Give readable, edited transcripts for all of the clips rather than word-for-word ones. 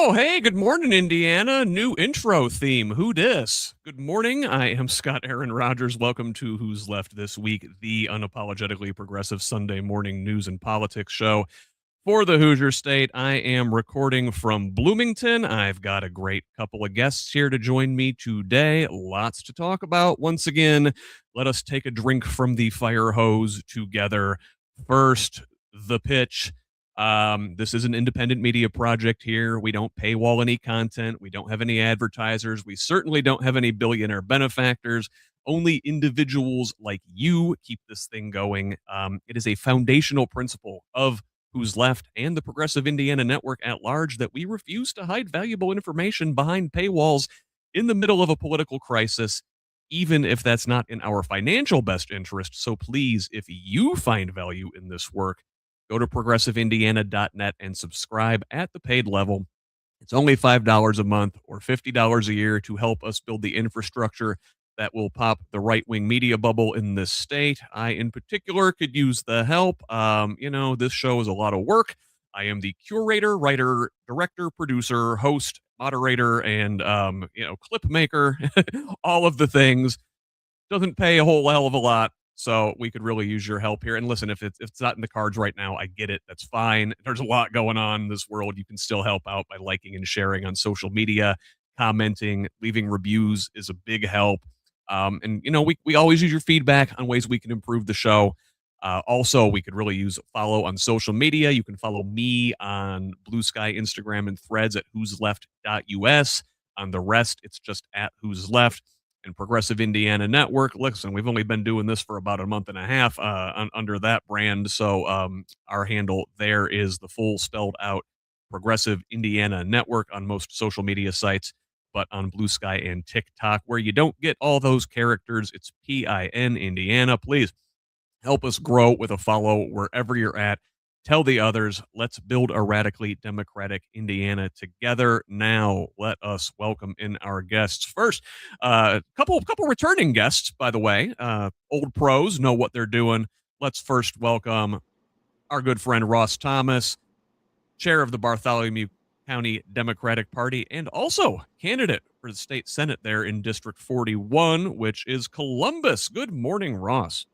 Oh, hey, good morning, Indiana. New intro theme. Who dis? Good morning. I am Scott Aaron Rogers. Welcome to Who's Left This Week, the unapologetically progressive Sunday morning news and politics show for the Hoosier State. I am recording from Bloomington. I've got a great couple of guests here to join me today. Lots to talk about. Once again, let us take a drink from the fire hose together. First, the pitch. This is an independent media project here. We don't paywall any content. We don't have any advertisers. We certainly don't have any billionaire benefactors. Only individuals like you keep this thing going. It is a foundational principle of Who's Left and the Progressive Indiana Network at large that we refuse to hide valuable information behind paywalls in the middle of a political crisis, even if that's not in our financial best interest. So please, if you find value in this work, go to progressiveindiana.net and subscribe at the paid level. It's only $5 a month or $50 a year to help us build the infrastructure that will pop the right-wing media bubble in this state. I, in particular, could use the help. This show is a lot of work. I am the curator, writer, director, producer, host, moderator, and, clip maker, all of the things. Doesn't pay a whole hell of a lot. So we could really use your help here. And listen, if it's not in the cards right now, I get it. That's fine. There's a lot going on in this world. You can still help out by liking and sharing on social media, commenting, leaving reviews is a big help. We always use your feedback on ways we can improve the show. Also, we could really use follow on social media. You can follow me on Blue Sky, Instagram, and Threads at whosleft.us. On the rest, it's just at Who's Left. And Progressive Indiana Network. Listen, we've only been doing this for about a month and a half under that brand. So our handle there is the full spelled out Progressive Indiana Network on most social media sites, but on Blue Sky and TikTok, where you don't get all those characters, it's PIN Indiana. Please help us grow with a follow wherever you're at. Tell the others. Let's build a radically democratic Indiana together. Now, let us welcome in our guests. First, couple returning guests, by the way. Old pros know what they're doing. Let's first welcome our good friend Ross Thomas, chair of the Bartholomew County Democratic Party, and also candidate for the state Senate there in District 41, which is Columbus. Good morning, Ross.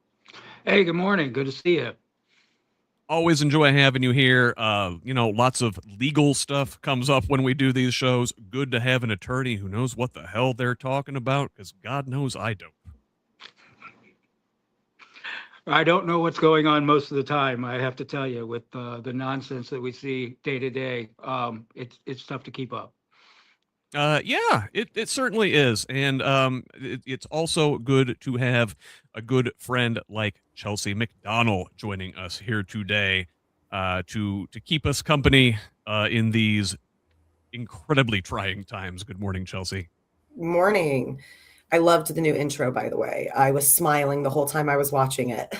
Hey, good morning. Good to see you. Always enjoy having you here. Lots of legal stuff comes up when we do these shows. Good to have an attorney who knows what the hell they're talking about, because God knows I don't. I don't know what's going on most of the time, I have to tell you, with the nonsense that we see day to day. It's tough to keep up. It certainly is. And it's also good to have a good friend like Chelsea McDonnel joining us here today to keep us company in these incredibly trying times. Good morning, Chelsea. Morning. I loved the new intro, by the way. I was smiling the whole time I was watching it.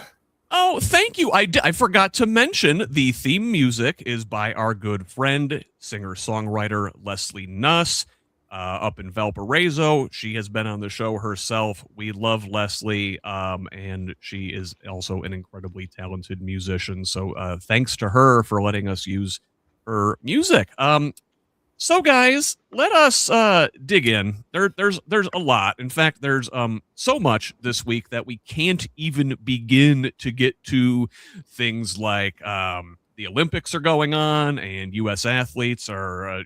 Oh, thank you. I forgot to mention the theme music is by our good friend, singer-songwriter Leslie Nuss. Up in Valparaiso. She has been on the show herself. We love Leslie, and she is also an incredibly talented musician. So thanks to her for letting us use her music. So guys, let us dig in. There's a lot. In fact, there's so much this week that we can't even begin to get to things like the Olympics are going on, and U.S. athletes are,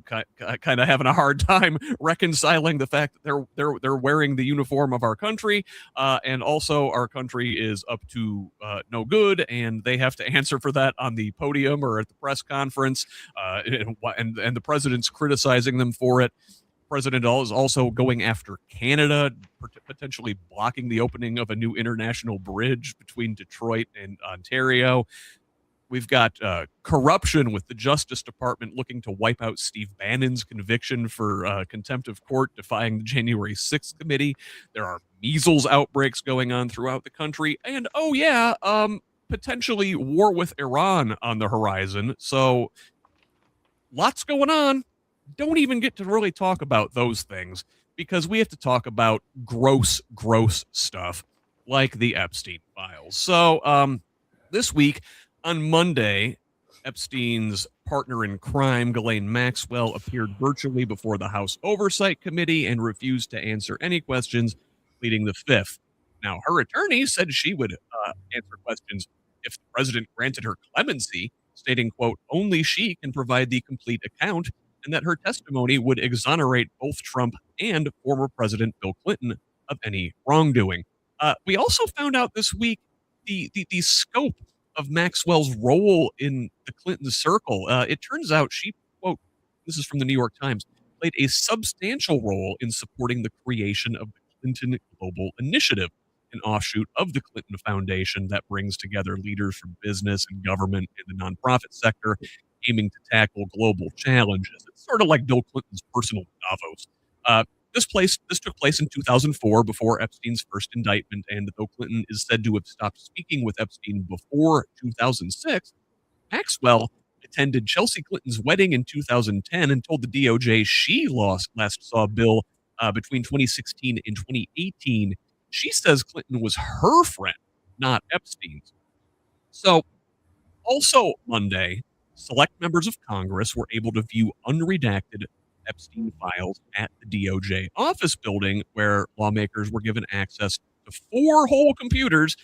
kind of having a hard time reconciling the fact that they're wearing the uniform of our country, and also our country is up to no good, and they have to answer for that on the podium or at the press conference, and the president's criticizing them for it. President is also going after Canada, potentially blocking the opening of a new international bridge between Detroit and Ontario. We've got corruption with the Justice Department looking to wipe out Steve Bannon's conviction for contempt of court, defying the January 6th committee. There are measles outbreaks going on throughout the country. And, potentially war with Iran on the horizon. So lots going on. Don't even get to really talk about those things because we have to talk about gross stuff like the Epstein files. So this week, on Monday, Epstein's partner in crime, Ghislaine Maxwell, appeared virtually before the House Oversight Committee and refused to answer any questions, pleading the fifth. Now, her attorney said she would answer questions if the president granted her clemency, stating, quote, only she can provide the complete account, and that her testimony would exonerate both Trump and former President Bill Clinton of any wrongdoing. We also found out this week the scope of Maxwell's role in the Clinton circle. It turns out she, quote, this is from the New York Times, played a substantial role in supporting the creation of the Clinton Global Initiative, an offshoot of the Clinton Foundation that brings together leaders from business and government and the nonprofit sector, aiming to tackle global challenges. It's sort of like Bill Clinton's personal Davos. This took place in 2004 before Epstein's first indictment, and though Clinton is said to have stopped speaking with Epstein before 2006, Maxwell attended Chelsea Clinton's wedding in 2010 and told the DOJ she last saw Bill between 2016 and 2018. She says Clinton was her friend, not Epstein's. So, also Monday, select members of Congress were able to view unredacted Epstein files at the DOJ office building, where lawmakers were given access to 4 whole computers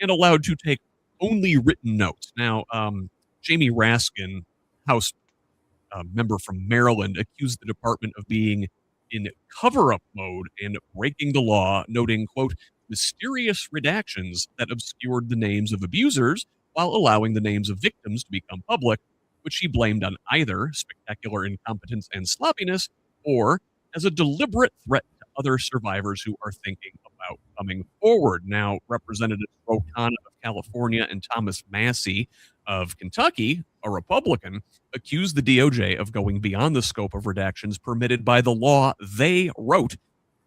and allowed to take only written notes. Now, Jamie Raskin, House member from Maryland, accused the department of being in cover-up mode and breaking the law, noting, quote, mysterious redactions that obscured the names of abusers while allowing the names of victims to become public, which he blamed on either spectacular incompetence and sloppiness or as a deliberate threat to other survivors who are thinking about coming forward. Now, Representatives Ro Khanna of California and Thomas Massie of Kentucky, a Republican, accused the DOJ of going beyond the scope of redactions permitted by the law they wrote,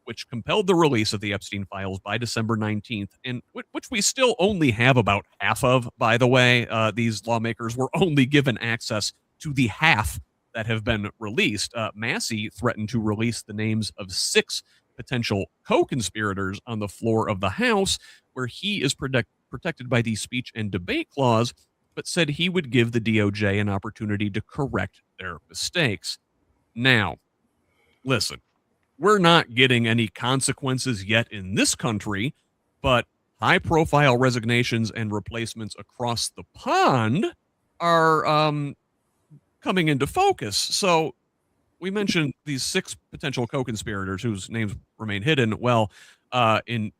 which compelled the release of the Epstein files by December 19th, and which we still only have about half of, by the way. These lawmakers were only given access to the half that have been released. Massie threatened to release the names of 6 potential co-conspirators on the floor of the House, where he is protected by the speech and debate clause, but said he would give the DOJ an opportunity to correct their mistakes. Now, listen, we're not getting any consequences yet in this country, but high-profile resignations and replacements across the pond are coming into focus. So we mentioned these 6 potential co-conspirators whose names remain hidden. Well, in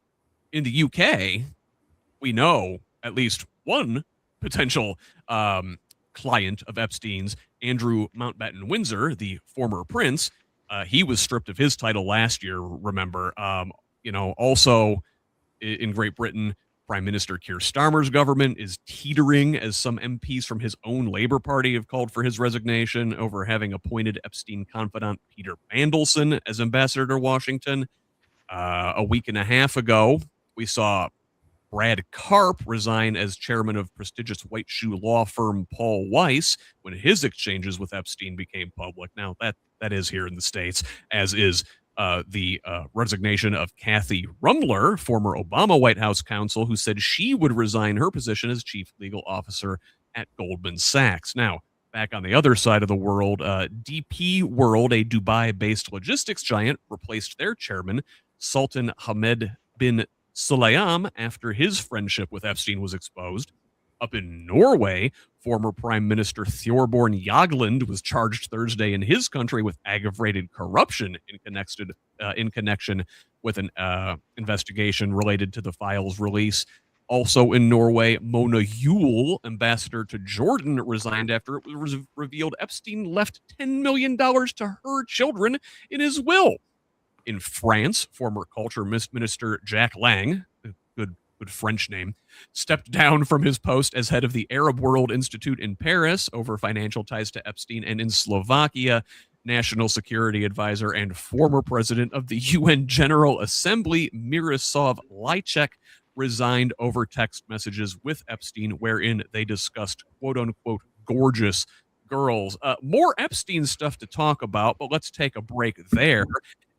the UK, we know at least one potential client of Epstein's, Andrew Mountbatten Windsor, the former prince. He was stripped of his title last year, remember. Also in Great Britain, Prime Minister Keir Starmer's government is teetering as some MPs from his own Labour Party have called for his resignation over having appointed Epstein confidant Peter Mandelson as ambassador to Washington. A week and a half ago, we saw Brad Karp resign as chairman of prestigious white shoe law firm Paul Weiss when his exchanges with Epstein became public. Now, that is here in the States, as is the resignation of Kathy Rumler, former Obama White House counsel, who said she would resign her position as chief legal officer at Goldman Sachs. Now, back on the other side of the world, DP World, a Dubai-based logistics giant, replaced their chairman, Sultan Hamed bin Sulayam, after his friendship with Epstein was exposed. Up in Norway, former Prime Minister Thorbjørn Jagland was charged Thursday in his country with aggravated corruption in connection with an investigation related to the files release. Also in Norway, Mona Yule, ambassador to Jordan, resigned after it was revealed Epstein left $10 million to her children in his will. In France, former culture minister Jack Lang, good French name, stepped down from his post as head of the Arab World Institute in Paris over financial ties to Epstein. And in Slovakia, national security advisor and former president of the UN General Assembly, Miroslav Lajcek, resigned over text messages with Epstein, wherein they discussed quote-unquote gorgeous girls. More Epstein stuff to talk about, but let's take a break there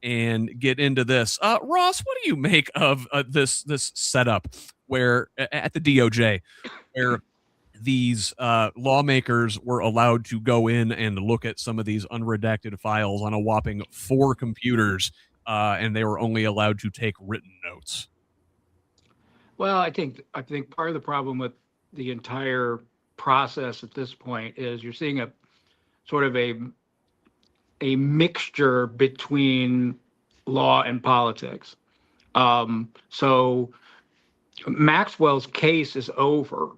and get into this. Ross, what do you make of this setup where at the DOJ, where these lawmakers were allowed to go in and look at some of these unredacted files on a whopping 4 computers, and they were only allowed to take written notes. Well, I think part of the problem with the entire process at this point is you're seeing a sort of a mixture between law and politics. So Maxwell's case is over.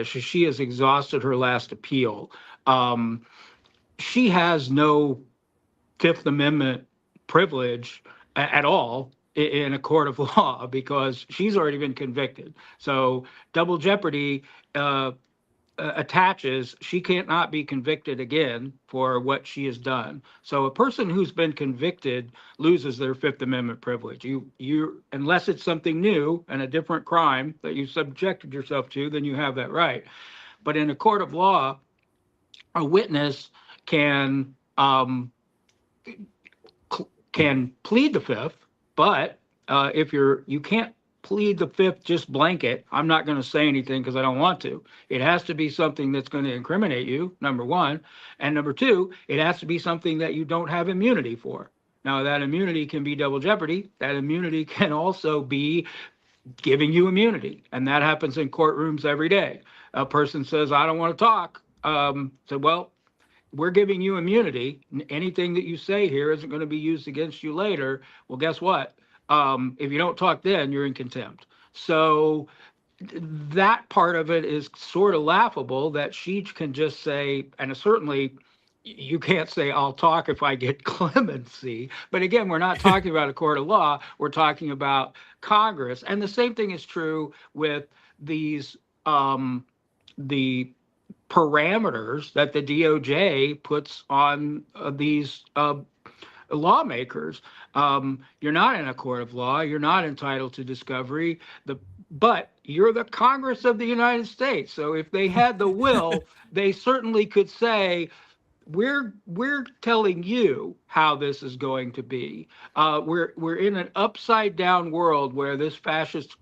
She has exhausted her last appeal. She has no Fifth Amendment privilege at all in a court of law because she's already been convicted. So double jeopardy attaches. She can't not be convicted again for what she has done. So a person who's been convicted loses their Fifth Amendment privilege. You unless it's something new and a different crime that you subjected yourself to, then you have that right. But in a court of law, a witness can plead the Fifth, but if you can't plead the Fifth just blanket. I'm not going to say anything because I don't want to. It has to be something that's going to incriminate you, number one. And number two, it has to be something that you don't have immunity for. Now, that immunity can be double jeopardy. That immunity can also be giving you immunity. And that happens in courtrooms every day. A person says, I don't want to talk. So, well, we're giving you immunity. Anything that you say here isn't going to be used against you later. Well, guess what? If you don't talk then, you're in contempt. So that part of it is sort of laughable that she can just say, and certainly you can't say, I'll talk if I get clemency. But again, we're not talking about a court of law. We're talking about Congress. And the same thing is true with these, the parameters that the DOJ puts on these lawmakers. You're not in a court of law. You're not entitled to discovery. But you're the Congress of the United States. So if they had the will, they certainly could say, we're telling you how this is going to be. We're in an upside down world where this fascist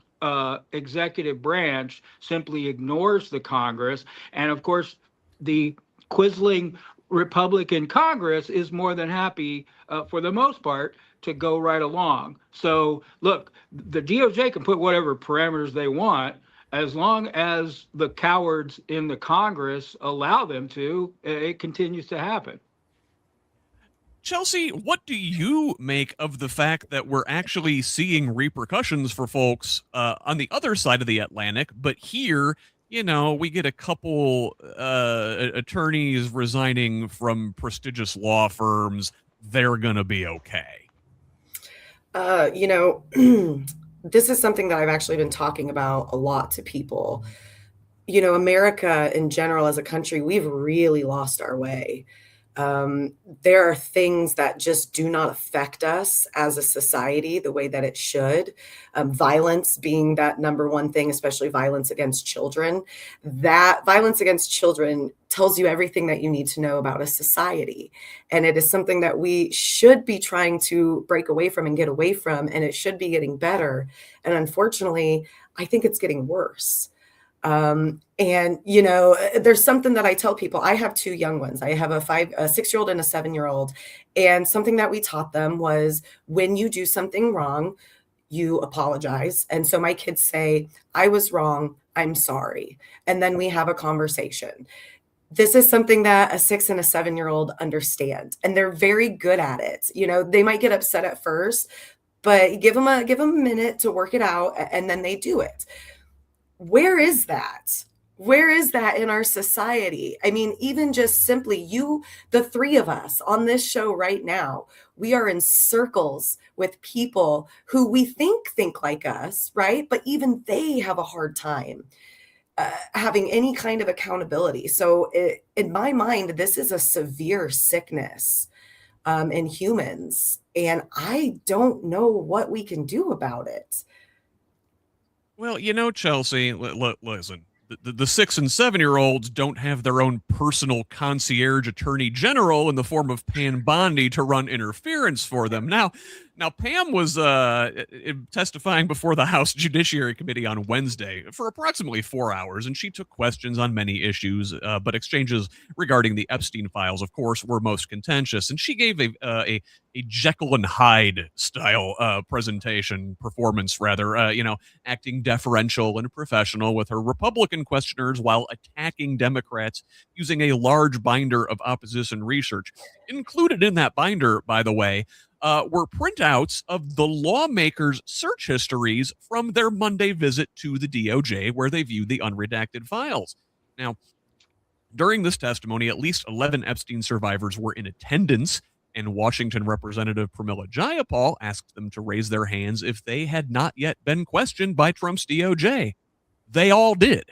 executive branch simply ignores the Congress. And of course, the quisling Republican Congress is more than happy, for the most part, to go right along. So look, the DOJ can put whatever parameters they want, as long as the cowards in the Congress allow them to, it continues to happen. Chelsea, what do you make of the fact that we're actually seeing repercussions for folks on the other side of the Atlantic, but here, you know, we get a couple attorneys resigning from prestigious law firms. They're going to be okay. You know, this is something that I've actually been talking about a lot to people. You know, America in general as a country, we've really lost our way. There are things that just do not affect us as a society the way that it should. Violence being that number one thing, especially violence against children. That violence against children tells you everything that you need to know about a society. And it is something that we should be trying to break away from and get away from, and it should be getting better. And unfortunately, I think it's getting worse. And, you know, there's something that I tell people. I have 2 young ones. I have a 6-year-old and a 7-year-old. And something that we taught them was when you do something wrong, you apologize. And so my kids say, I was wrong. I'm sorry. And then we have a conversation. This is something that a 6 and a 7-year-old understand, and they're very good at it. You know, they might get upset at first, but give them a minute to work it out, and then they do it. Where is that? Where is that in our society? I mean, even just simply the 3 of us on this show right now, we are in circles with people who we think like us, right? But even they have a hard time having any kind of accountability. So in my mind, this is a severe sickness in humans, and I don't know what we can do about it. Well, you know, Chelsea, listen, the 6 and 7-year-olds don't have their own personal concierge attorney general in the form of Pam Bondi to run interference for them. Now, Now, Pam was testifying before the House Judiciary Committee on Wednesday for approximately 4 hours, and she took questions on many issues, but exchanges regarding the Epstein files, of course, were most contentious. And she gave a Jekyll and Hyde style performance, rather, acting deferential and professional with her Republican questioners while attacking Democrats using a large binder of opposition research. Included in that binder, by the way, were printouts of the lawmakers' search histories from their Monday visit to the DOJ, where they viewed the unredacted files. Now, during this testimony, at least 11 Epstein survivors were in attendance, and Washington Representative Pramila Jayapal asked them to raise their hands if they had not yet been questioned by Trump's DOJ. They all did.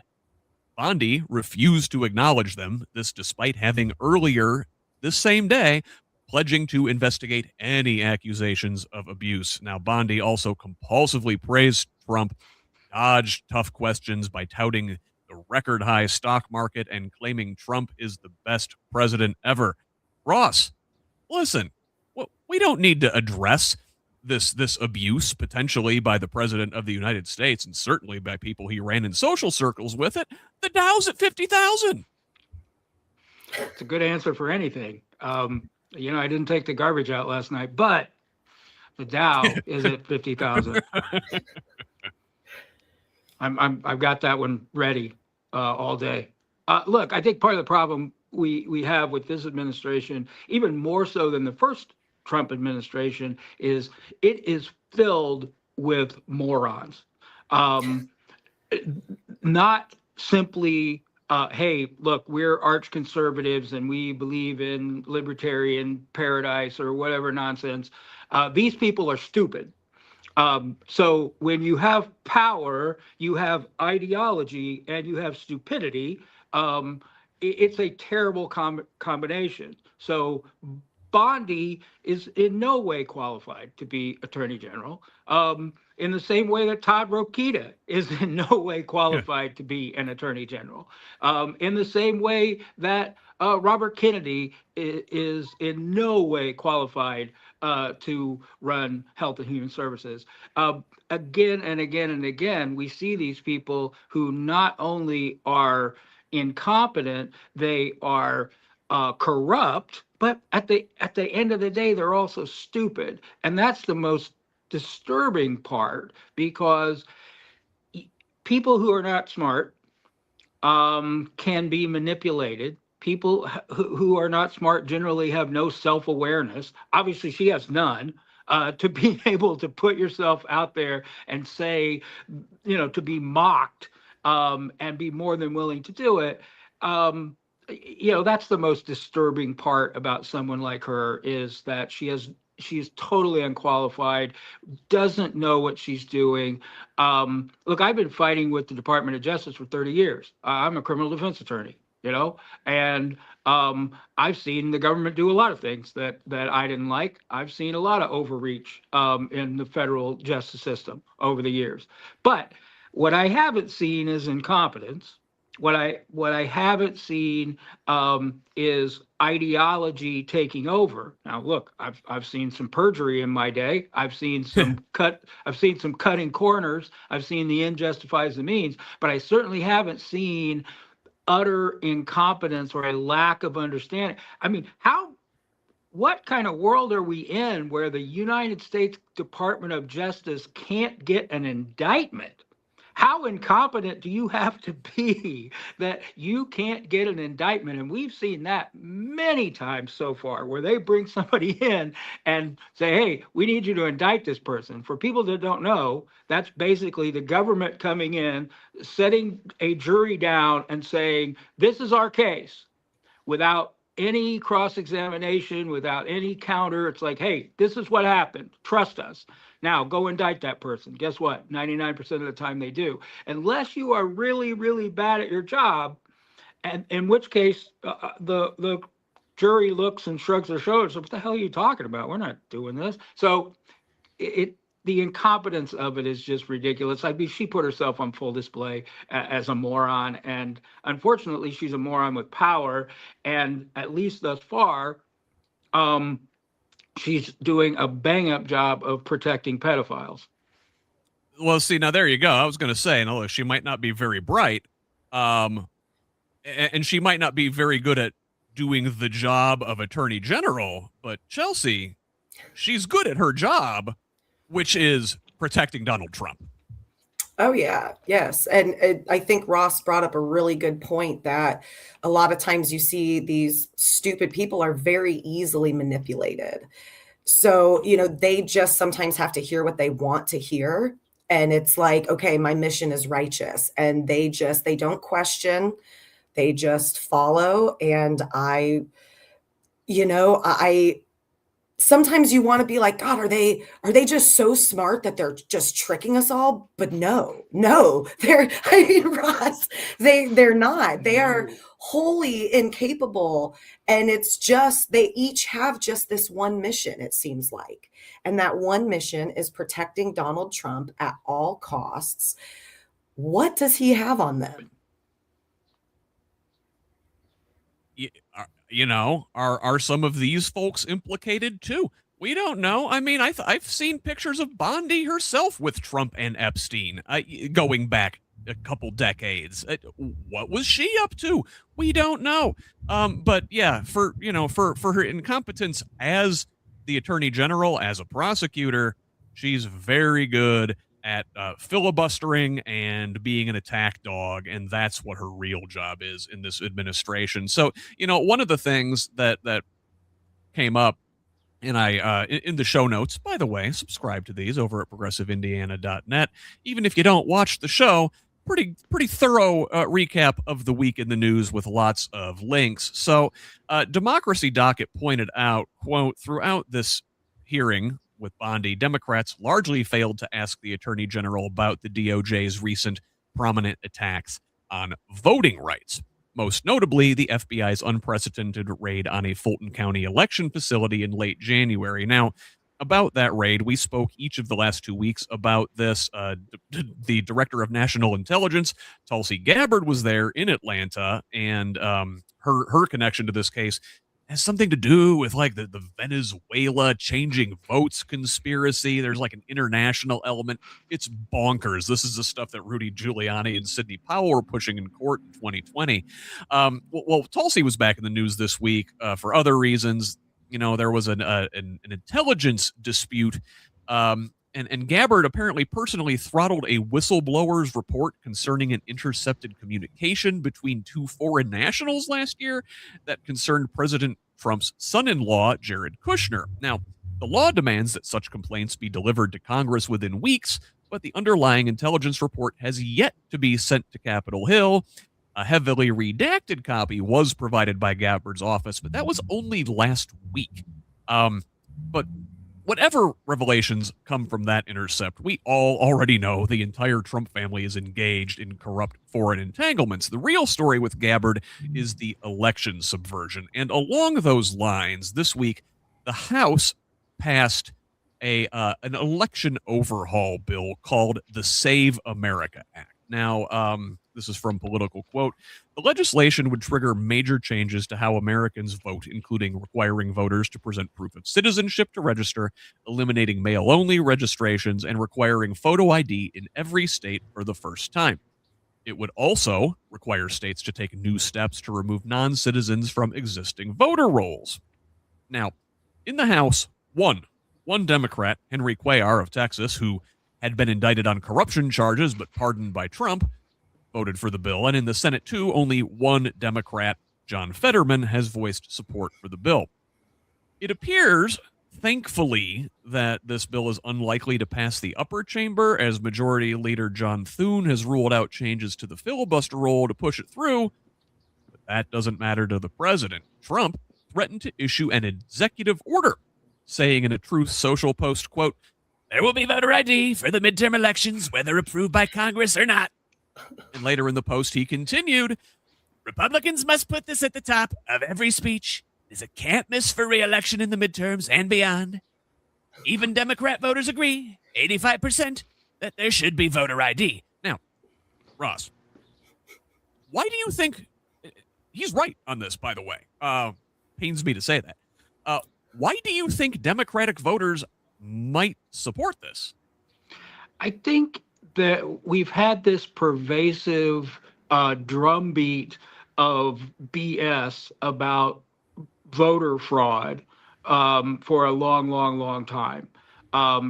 Bondi refused to acknowledge them, this despite having earlier this same day pledging to investigate any accusations of abuse. Now, Bondi also compulsively praised Trump, dodged tough questions by touting the record high stock market and claiming Trump is the best president ever. Ross, listen, we don't need to address this abuse potentially by the president of the United States, and certainly by people he ran in social circles with it. The Dow's at 50,000. It's a good answer for anything. I didn't take the garbage out last night, but the Dow is at 50,000. I've got that one ready all day. Look, I think part of the problem we have with this administration, even more so than the first Trump administration, is it is filled with morons. Not simply hey, look, we're arch conservatives and we believe in libertarian paradise or whatever nonsense. These people are stupid. So when you have power, you have ideology and you have stupidity. It's a terrible combination. So Bondi is in no way qualified to be Attorney General. In the same way that Todd Rokita is in no way qualified to be an Attorney General. In the same way that Robert Kennedy is in no way qualified to run Health and Human Services. Again and again and again, we see these people who not only are incompetent, they are corrupt, but at the end of the day, they're also stupid. And that's the most disturbing part, because people who are not smart can be manipulated. People who are not smart generally have no self-awareness. Obviously, she has none. To be able to put yourself out there and say, to be mocked and be more than willing to do it. That's the most disturbing part about someone like her, is that she's totally unqualified, doesn't know what she's doing. Look, I've been fighting with the Department of Justice for 30 years. I'm a criminal defense attorney, and I've seen the government do a lot of things that I didn't like. I've seen a lot of overreach in the federal justice system over the years. But what I haven't seen is incompetence. What I haven't seen is ideology taking over. Now, look, I've seen some perjury in my day. I've seen some cutting corners. I've seen the end justifies the means, but I certainly haven't seen utter incompetence or a lack of understanding. I mean, what kind of world are we in where the United States Department of Justice can't get an indictment? How incompetent do you have to be that you can't get an indictment? And we've seen that many times so far, where they bring somebody in and say, hey, we need you to indict this person. For people that don't know, that's basically the government coming in, setting a jury down and saying, this is our case, without any cross-examination, without any counter. It's like, hey, this is what happened. Trust us. Now go indict that person. Guess what? 99% of the time they do. Unless you are really, really bad at your job, and in which case the jury looks and shrugs their shoulders. So what the hell are you talking about? We're not doing this. So the incompetence of it is just ridiculous. I mean, she put herself on full display as a moron, and unfortunately, she's a moron with power. And at least thus far, she's doing a bang-up job of protecting pedophiles. Well, see, now there you go. I was going to say, now look, she might not be very bright, and she might not be very good at doing the job of attorney general, but Chelsea, she's good at her job, which is protecting Donald Trump. Oh, yeah. Yes. And I think Ross brought up a really good point that a lot of times you see these stupid people are very easily manipulated. So, they just sometimes have to hear what they want to hear. And it's like, okay, my mission is righteous. And they don't question, they just follow. And I sometimes you want to be like, God, are they just so smart that they're just tricking us all? But no, Ross, they're not. They are wholly incapable. And it's just, they each have just this one mission, it seems like. And that one mission is protecting Donald Trump at all costs. What does he have on them? Are some of these folks implicated too? We don't know. I mean, I've seen pictures of Bondi herself with Trump and Epstein going back a couple decades. What was she up to? We don't know. But yeah, for her incompetence as the attorney general, as a prosecutor, she's very good at filibustering and being an attack dog, and that's what her real job is in this administration. So, one of the things that came up, and I in the show notes, by the way, subscribe to these over at progressiveindiana.net. Even if you don't watch the show, pretty thorough recap of the week in the news with lots of links. So, Democracy Docket pointed out, quote, throughout this hearing with Bondi, Democrats largely failed to ask the Attorney General about the DOJ's recent prominent attacks on voting rights. Most notably, the FBI's unprecedented raid on a Fulton County election facility in late January. Now, about that raid, we spoke each of the last 2 weeks about this. The Director of National Intelligence, Tulsi Gabbard, was there in Atlanta, and her connection to this case has something to do with like the Venezuela changing votes conspiracy. There's like an international element. It's bonkers. This is the stuff that Rudy Giuliani and Sidney Powell were pushing in court in 2020. Well, Tulsi was back in the news this week for other reasons. There was an intelligence dispute, and Gabbard apparently personally throttled a whistleblower's report concerning an intercepted communication between two foreign nationals last year that concerned President Trump's son-in-law, Jared Kushner. Now, the law demands that such complaints be delivered to Congress within weeks, but the underlying intelligence report has yet to be sent to Capitol Hill. A heavily redacted copy was provided by Gabbard's office, but that was only last week. But whatever revelations come from that intercept, we all already know the entire Trump family is engaged in corrupt foreign entanglements. The real story with Gabbard is the election subversion. And along those lines, this week, the House passed an election overhaul bill called the Save America Act. Now, this is from Political Quote. The legislation would trigger major changes to how Americans vote, including requiring voters to present proof of citizenship to register, eliminating mail-only registrations, and requiring photo ID in every state for the first time. It would also require states to take new steps to remove non-citizens from existing voter rolls. Now, in the House, one Democrat, Henry Cuellar of Texas, who had been indicted on corruption charges but pardoned by Trump, voted for the bill. And in the Senate, too, only one Democrat, John Fetterman, has voiced support for the bill. It appears, thankfully, that this bill is unlikely to pass the upper chamber, as Majority Leader John Thune has ruled out changes to the filibuster rule to push it through. But that doesn't matter to the president. Trump threatened to issue an executive order, saying in a Truth Social post, quote, "There will be voter ID for the midterm elections, whether approved by Congress or not." And later in the post, he continued, "Republicans must put this at the top of every speech. It is a can't miss for re-election in the midterms and beyond. Even Democrat voters agree, 85%, that there should be voter ID." Now, Ross, why do you think he's right on this, by the way? Pains me to say that. Why do you think Democratic voters might support this? I think that we've had this pervasive drumbeat of BS about voter fraud for a long, long, long time.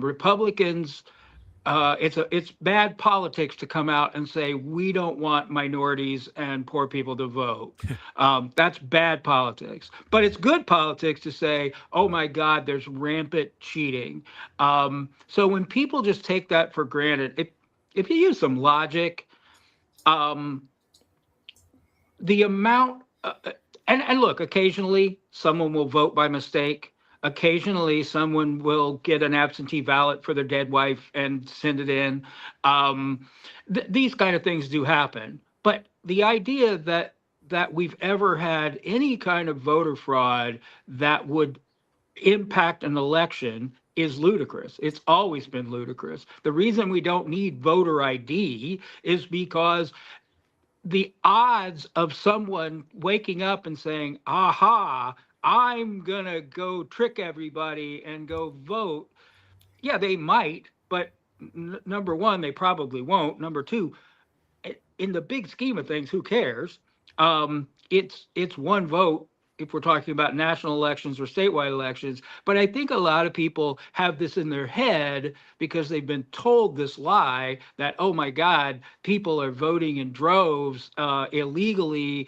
Republicans, it's bad politics to come out and say we don't want minorities and poor people to vote. That's bad politics. But it's good politics to say, oh my God, there's rampant cheating. So when people just take that for granted, if you use some logic, the amount, and look, occasionally someone will vote by mistake. Occasionally, someone will get an absentee ballot for their dead wife and send it in. These kind of things do happen. But the idea that we've ever had any kind of voter fraud that would impact an election is ludicrous. It's always been ludicrous. The reason we don't need voter ID is because the odds of someone waking up and saying, aha, I'm going to go trick everybody and go vote. Yeah, they might, but number one, they probably won't. Number two, in the big scheme of things, who cares? It's one vote if we're talking about national elections or statewide elections. But I think a lot of people have this in their head because they've been told this lie that, oh my God, people are voting in droves, illegal,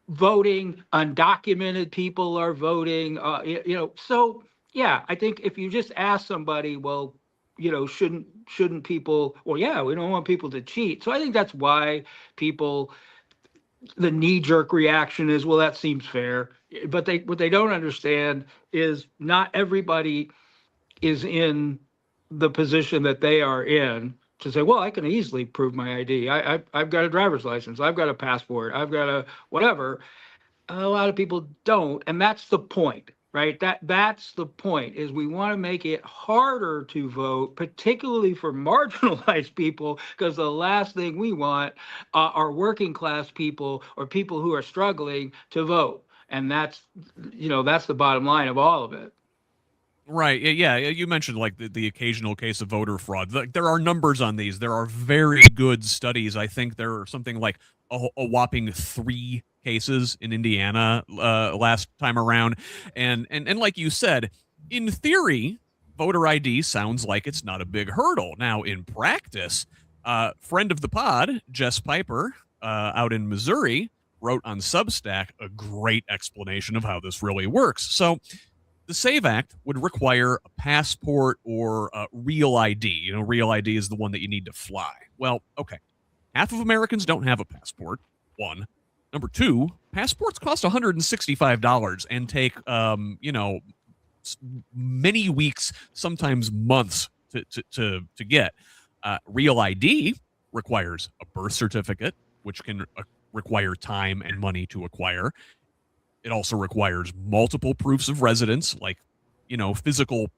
voting, undocumented people are voting, So yeah, I think if you just ask somebody, well, shouldn't people, well, yeah, we don't want people to cheat. So I think that's why the knee-jerk reaction is, well, that seems fair. But what they don't understand is not everybody is in the position that they are in to say, well, I can easily prove my ID. I've got a driver's license. I've got a passport. I've got a whatever. A lot of people don't. And that's the point, right? That's the point, is we want to make it harder to vote, particularly for marginalized people, because the last thing we want are working class people or people who are struggling to vote. And that's the bottom line of all of it. Right. Yeah. You mentioned like the occasional case of voter fraud. There are numbers on these. There are very good studies. I think there are something like a whopping 3 cases in Indiana last time around. And like you said, in theory, voter ID sounds like it's not a big hurdle. Now, in practice, friend of the pod, Jess Piper, out in Missouri, wrote on Substack a great explanation of how this really works. So the SAVE Act would require a passport or real ID. Real ID is the one that you need to fly. Well, okay. Half of Americans don't have a passport, one. Number two, passports cost $165 and take, many weeks, sometimes months to get. Real ID requires a birth certificate, which can require time and money to acquire. It also requires multiple proofs of residence, like, physical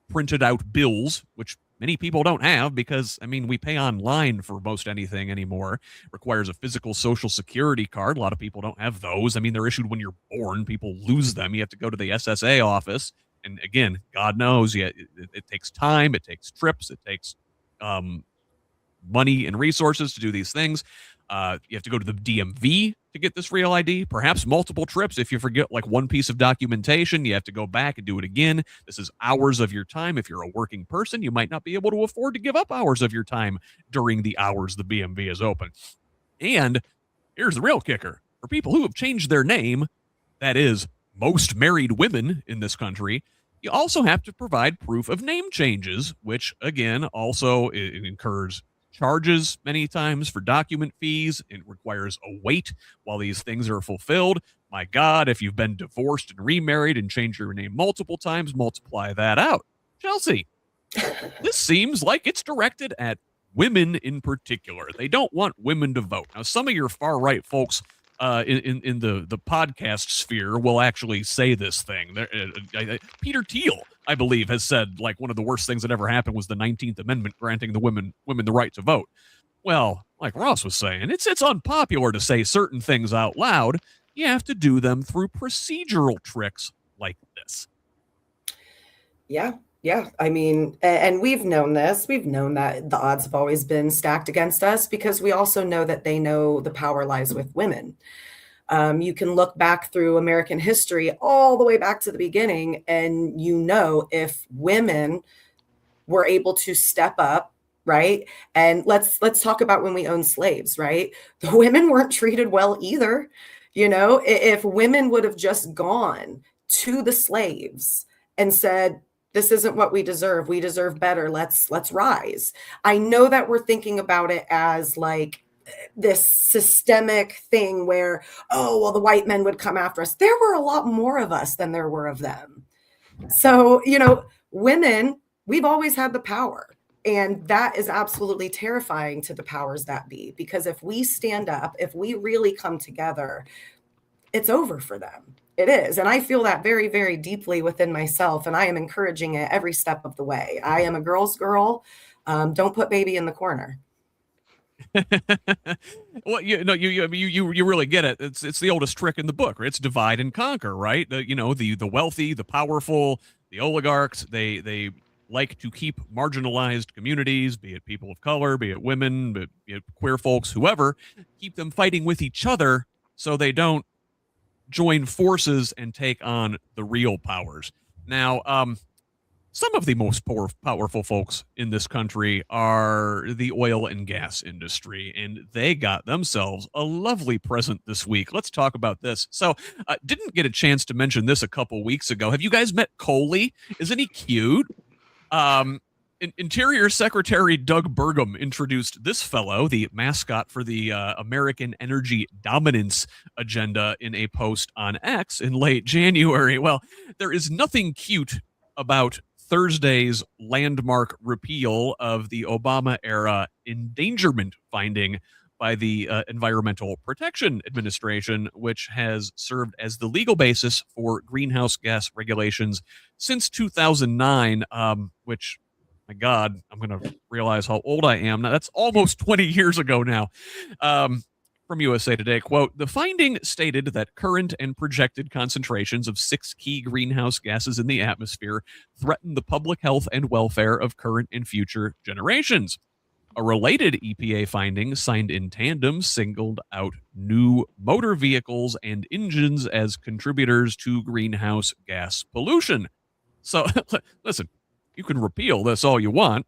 printed out bills, which many people don't have because, we pay online for most anything anymore. Requires a physical social security card. A lot of people don't have those. They're issued when you're born. People lose them. You have to go to the SSA office. And again, God knows, it takes time. It takes trips. It takes money and resources to do these things. You have to go to the DMV to get this real ID, perhaps multiple trips. If you forget like one piece of documentation, you have to go back and do it again. This is hours of your time. If you're a working person, you might not be able to afford to give up hours of your time during the hours the DMV is open. And here's the real kicker. For people who have changed their name, that is, most married women in this country, you also have to provide proof of name changes, which, again, also incurs charges many times for document fees. It requires a wait while these things are fulfilled. My God, if you've been divorced and remarried and changed your name multiple times, multiply that out. Chelsea, this seems like it's directed at women in particular. They don't want women to vote. Now, some of your far-right folks in the podcast sphere will actually say this thing. Peter Thiel, I believe, has said like one of the worst things that ever happened was the 19th Amendment granting the women the right to vote. Well, like Ross was saying, it's unpopular to say certain things out loud, you have to do them through procedural tricks like this. Yeah. Yeah. I mean, and we've known this. We've known that the odds have always been stacked against us because we also know that they know the power lies with women. You can look back through American history all the way back to the beginning, and if women were able to step up, right? And let's talk about when we owned slaves, right? The women weren't treated well either. If women would have just gone to the slaves and said, this isn't what we deserve better, let's rise. I know that we're thinking about it as like this systemic thing where, oh, well, the white men would come after us. There were a lot more of us than there were of them. So, women, we've always had the power. And that is absolutely terrifying to the powers that be, because if we stand up, if we really come together, it's over for them. It is. And I feel that very, very deeply within myself. And I am encouraging it every step of the way. I am a girl's girl. Don't put baby in the corner. Well, you really get it. It's the oldest trick in the book. Right? It's divide and conquer, right? The wealthy, the powerful, the oligarchs. They like to keep marginalized communities, be it people of color, be it women, be it queer folks, whoever, keep them fighting with each other so they don't join forces and take on the real powers. Now, some of the most powerful folks in this country are the oil and gas industry, and they got themselves a lovely present this week. Let's talk about this. So, didn't get a chance to mention this a couple weeks ago. Have you guys met Coley? Isn't he cute? Interior Secretary Doug Burgum introduced this fellow, the mascot for the American Energy Dominance Agenda, in a post on X in late January. Well, there is nothing cute about Thursday's landmark repeal of the Obama-era endangerment finding by the Environmental Protection Administration, which has served as the legal basis for greenhouse gas regulations since 2009, which, my God, I'm going to realize how old I am. Now, that's almost 20 years ago now. From USA Today, quote, the finding stated that current and projected concentrations of 6 key greenhouse gases in the atmosphere threaten the public health and welfare of current and future generations. A related EPA finding signed in tandem singled out new motor vehicles and engines as contributors to greenhouse gas pollution. So, listen, you can repeal this all you want.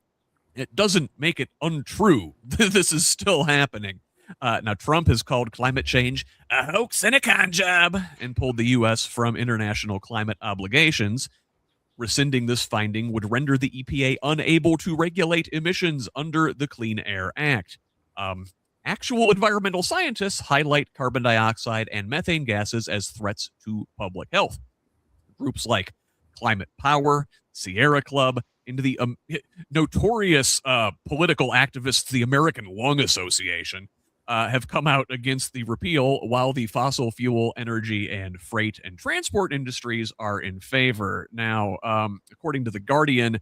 It doesn't make it untrue. This is still happening. Now, Trump has called climate change a hoax and a con job and pulled the U.S. from international climate obligations. Rescinding this finding would render the EPA unable to regulate emissions under the Clean Air Act. Actual environmental scientists highlight carbon dioxide and methane gases as threats to public health. Groups like Climate Power, Sierra Club, into the notorious political activists, the American Lung Association, have come out against the repeal, while the fossil fuel, energy, and freight and transport industries are in favor. Now, according to The Guardian,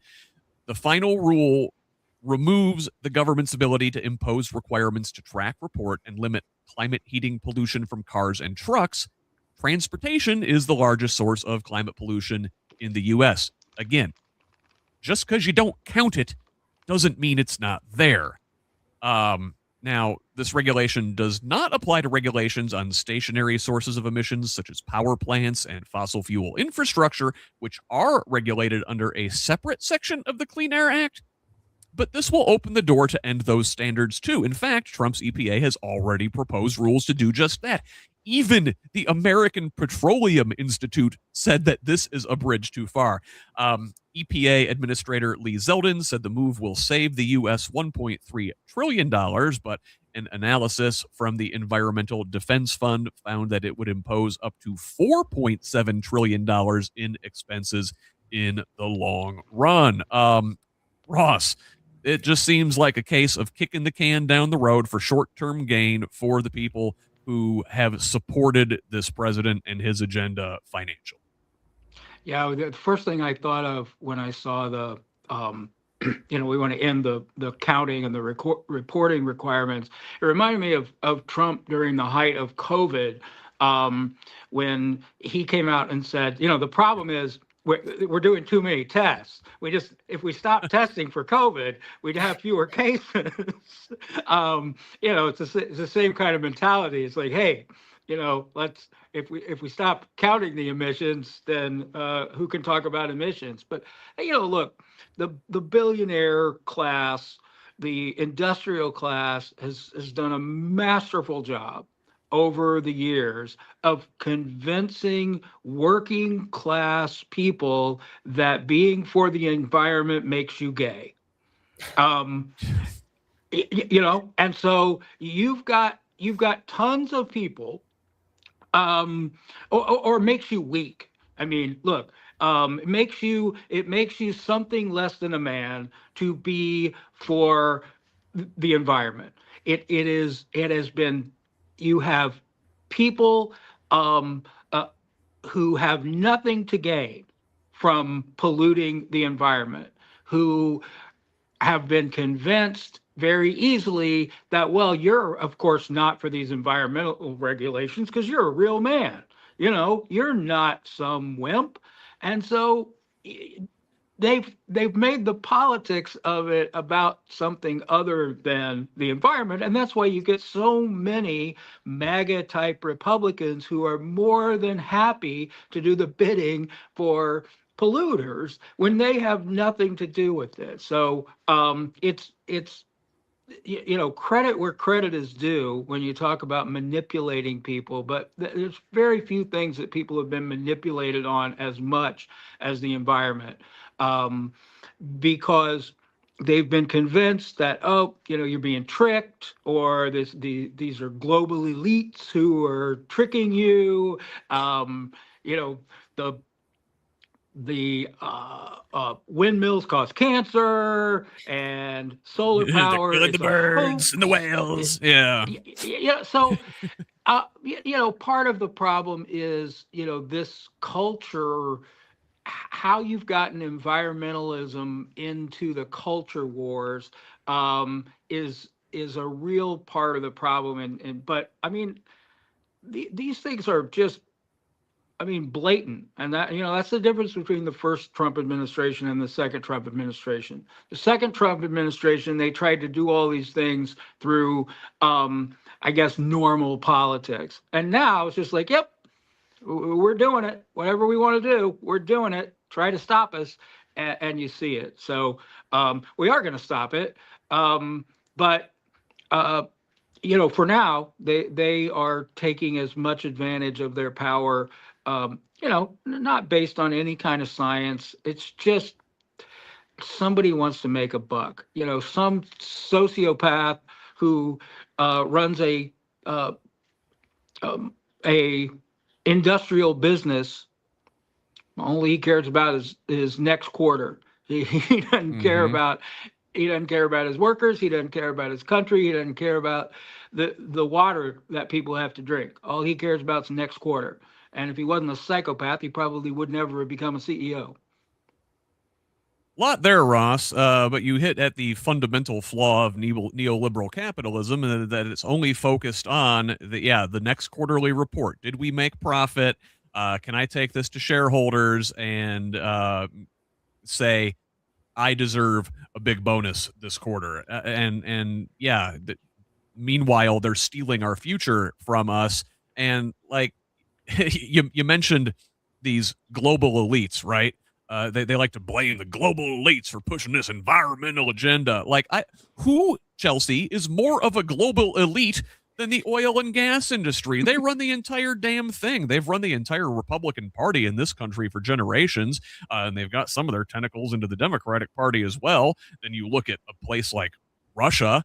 the final rule removes the government's ability to impose requirements to track, report, and limit climate heating pollution from cars and trucks. Transportation is the largest source of climate pollution in the U.S. Again, just because you don't count it doesn't mean it's not there. Now, this regulation does not apply to regulations on stationary sources of emissions, such as power plants and fossil fuel infrastructure, which are regulated under a separate section of the Clean Air Act. But this will open the door to end those standards, too. In fact, Trump's EPA has already proposed rules to do just that. Even the American Petroleum Institute said that this is a bridge too far. EPA Administrator Lee Zeldin said the move will save the U.S. $1.3 trillion, but an analysis from the Environmental Defense Fund found that it would impose up to $4.7 trillion in expenses in the long run. Ross, it just seems like a case of kicking the can down the road for short-term gain for the people who have supported this president and his agenda financially. Yeah, the first thing I thought of when I saw the, we want to end the counting and the reporting requirements. It reminded me of Trump during the height of COVID, when he came out and said, the problem is we're doing too many tests. If we stop testing for COVID, we'd have fewer cases. It's the same kind of mentality. It's like, hey, if we stop counting the emissions, then who can talk about emissions? But look, the billionaire class, the industrial class has done a masterful job over the years of convincing working class people that being for the environment makes you gay. And so you've got tons of people, or makes you weak. I mean, look, it makes you something less than a man to be for the environment. It has been, you have people who have nothing to gain from polluting the environment, who have been convinced very easily that, well, you're of course not for these environmental regulations because you're a real man. You're not some wimp. And so they've made the politics of it about something other than the environment. And that's why you get so many MAGA type Republicans who are more than happy to do the bidding for polluters when they have nothing to do with it. So it's credit where credit is due when you talk about manipulating people, but there's very few things that people have been manipulated on as much as the environment, because they've been convinced that, you're being tricked, or these are global elites who are tricking you. The windmills cause cancer, and solar power the birds and the whales. Yeah. So, part of the problem is, this culture, how you've gotten environmentalism into the culture wars, is a real part of the problem. But I mean, these things are just, blatant. And that's the difference between the first Trump administration and the second Trump administration. The second Trump administration, they tried to do all these things through, I guess, normal politics. And now it's just like, yep, we're doing it. Whatever we want to do, we're doing it. Try to stop us. And you see it. So we are going to stop it. But for now, they are taking as much advantage of their power, not based on any kind of science. It's just somebody wants to make a buck. Some sociopath who runs a industrial business. All he cares about is his next quarter. He doesn't care about. He doesn't care about his workers. He doesn't care about his country. He doesn't care about the water that people have to drink. All he cares about is next quarter. And if he wasn't a psychopath, he probably would never have become a CEO. Lot there, Ross, but you hit at the fundamental flaw of neoliberal capitalism, and that it's only focused on the next quarterly report. Did we make profit? Can I take this to shareholders and say I deserve a big bonus this quarter? Meanwhile, they're stealing our future from us. And like you mentioned these global elites, right? They like to blame the global elites for pushing this environmental agenda. Who, Chelsea, is more of a global elite than the oil and gas industry? They run the entire damn thing. They've run the entire Republican Party in this country for generations, and they've got some of their tentacles into the Democratic Party as well. Then you look at a place like Russia,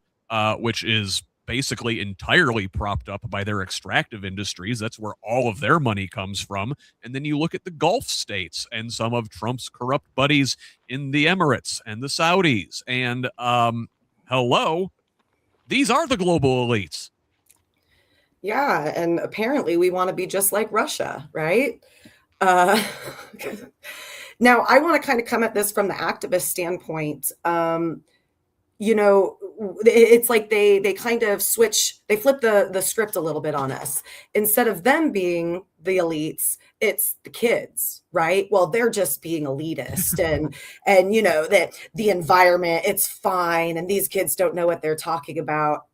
which is basically entirely propped up by their extractive industries. That's where all of their money comes from. And then you look at the Gulf states and some of Trump's corrupt buddies in the Emirates and the Saudis. And hello, these are the global elites. Yeah, and apparently we want to be just like Russia, right? Now, I want to kind of come at this from the activist standpoint. you know, it's like they kind of flip the script a little bit on us. Instead of them being the elites, it's the kids, right? Well, they're just being elitist, and you know that the environment, it's fine, and these kids don't know what they're talking about,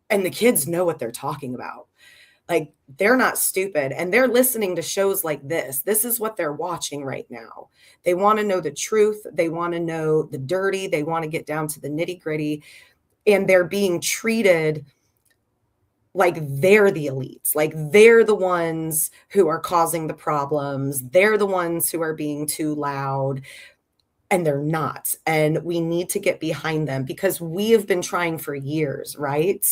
and the kids know what they're talking about. Like, they're not stupid, and they're listening to shows like this. This is what they're watching right now. They want to know the truth. They want to know the dirty. They want to get down to the nitty gritty, and they're being treated like they're the elites, like they're the ones who are causing the problems. They're the ones who are being too loud, and they're not. And we need to get behind them because we have been trying for years, right?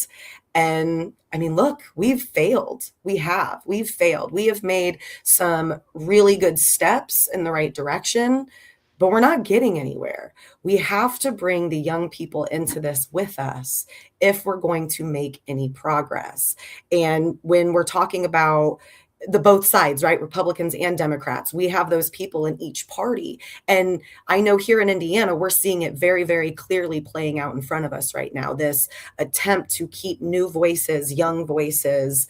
And I mean, look, we've failed. We've failed. We have made some really good steps in the right direction, but we're not getting anywhere. We have to bring the young people into this with us if we're going to make any progress. And when we're talking about the both sides, right? Republicans and Democrats. We have those people in each party. And I know here in Indiana, we're seeing it very, very clearly playing out in front of us right now. This attempt to keep new voices, young voices,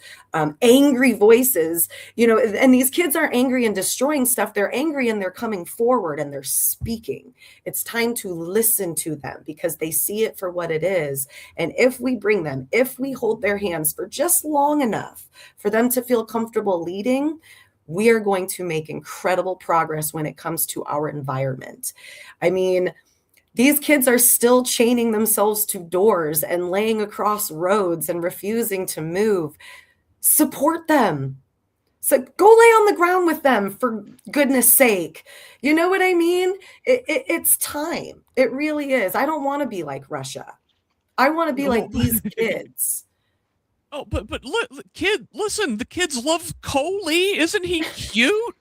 angry voices, you know, and these kids aren't angry and destroying stuff. They're angry and they're coming forward and they're speaking. It's time to listen to them because they see it for what it is. And if we bring them, if we hold their hands for just long enough for them to feel comfortable leading, we are going to make incredible progress when it comes to our environment. I mean, these kids are still chaining themselves to doors and laying across roads and refusing to move. Support them. So go lay on the ground with them, for goodness sake. You know what I mean? It's time. It really is. I don't want to be like Russia. I want to be like these kids. Oh, but listen, the kids love Coley. Isn't he cute?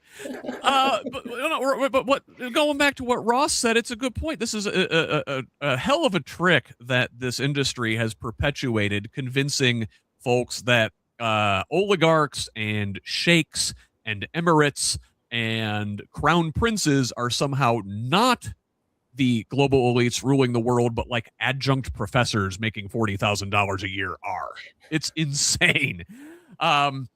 But what? Going back to what Ross said, it's a good point. This is a hell of a trick that this industry has perpetuated, convincing folks that oligarchs and sheikhs and emirates and crown princes are somehow not the global elites ruling the world, but like adjunct professors making $40,000 a year are. It's insane. And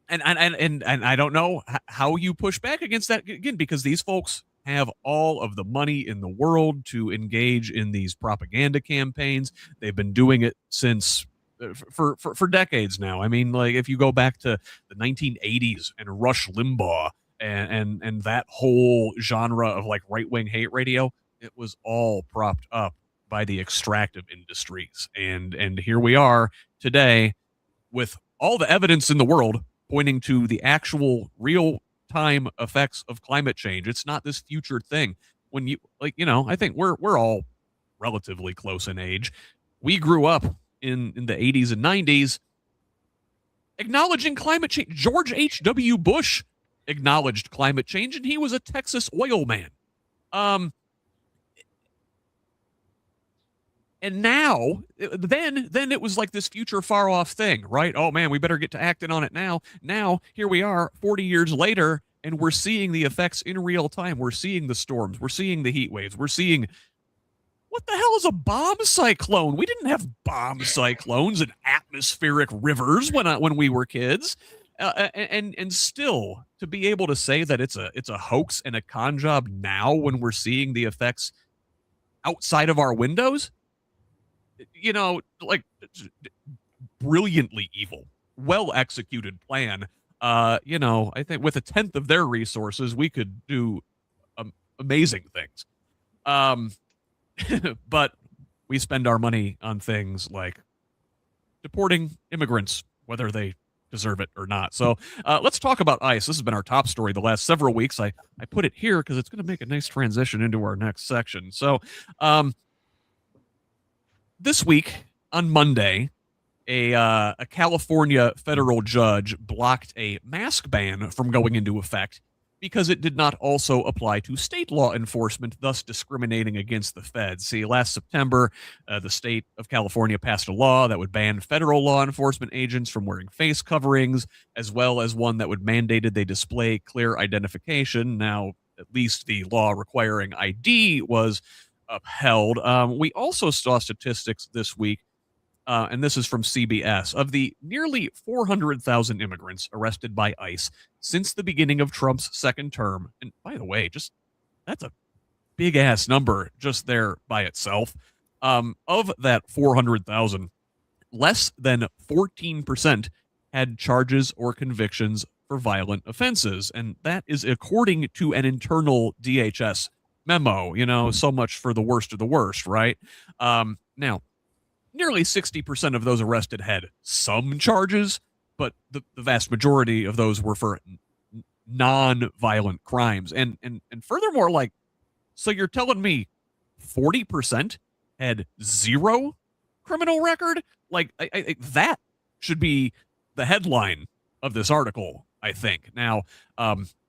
I don't know how you push back against that again, because these folks have all of the money in the world to engage in these propaganda campaigns. They've been doing it since for decades now. I mean, like if you go back to the 1980s and Rush Limbaugh and that whole genre of like right-wing hate radio, it was all propped up by the extractive industries. And here we are today with all the evidence in the world pointing to the actual real-time effects of climate change. It's not this future thing. When you I think we're all relatively close in age. We grew up in the 80s and 90s acknowledging climate change. George H.W. Bush acknowledged climate change, and he was a Texas oil man. And now, then it was like this future far off thing, right? Oh man, we better get to acting on it now. Now, here we are 40 years later, and we're seeing the effects in real time. We're seeing the storms. We're seeing the heat waves. We're seeing, what the hell is a bomb cyclone? We didn't have bomb cyclones and atmospheric rivers when we were kids. And still, to be able to say that it's a hoax and a con job now when we're seeing the effects outside of our windows, like brilliantly evil, well executed plan. I think with 1/10 of their resources, we could do amazing things. But we spend our money on things like deporting immigrants, whether they deserve it or not. So let's talk about ICE. This has been our top story the last several weeks. I put it here because it's going to make a nice transition into our next section. So this week on Monday, a California federal judge blocked a mask ban from going into effect because it did not also apply to state law enforcement, thus discriminating against the feds. See, last September, the state of California passed a law that would ban federal law enforcement agents from wearing face coverings, as well as one that would mandated they display clear identification. Now, at least the law requiring ID was upheld. We also saw statistics this week, and this is from CBS, of the nearly 400,000 immigrants arrested by ICE since the beginning of Trump's second term. And by the way, that's a big ass number just there by itself. Of that 400,000, less than 14% had charges or convictions for violent offenses. And that is according to an internal DHS memo. So much for the worst of the worst, right? Now, nearly 60% of those arrested had some charges, but the vast majority of those were for non-violent crimes. And furthermore, so you're telling me 40% had zero criminal record? I that should be the headline of this article, I think. Now,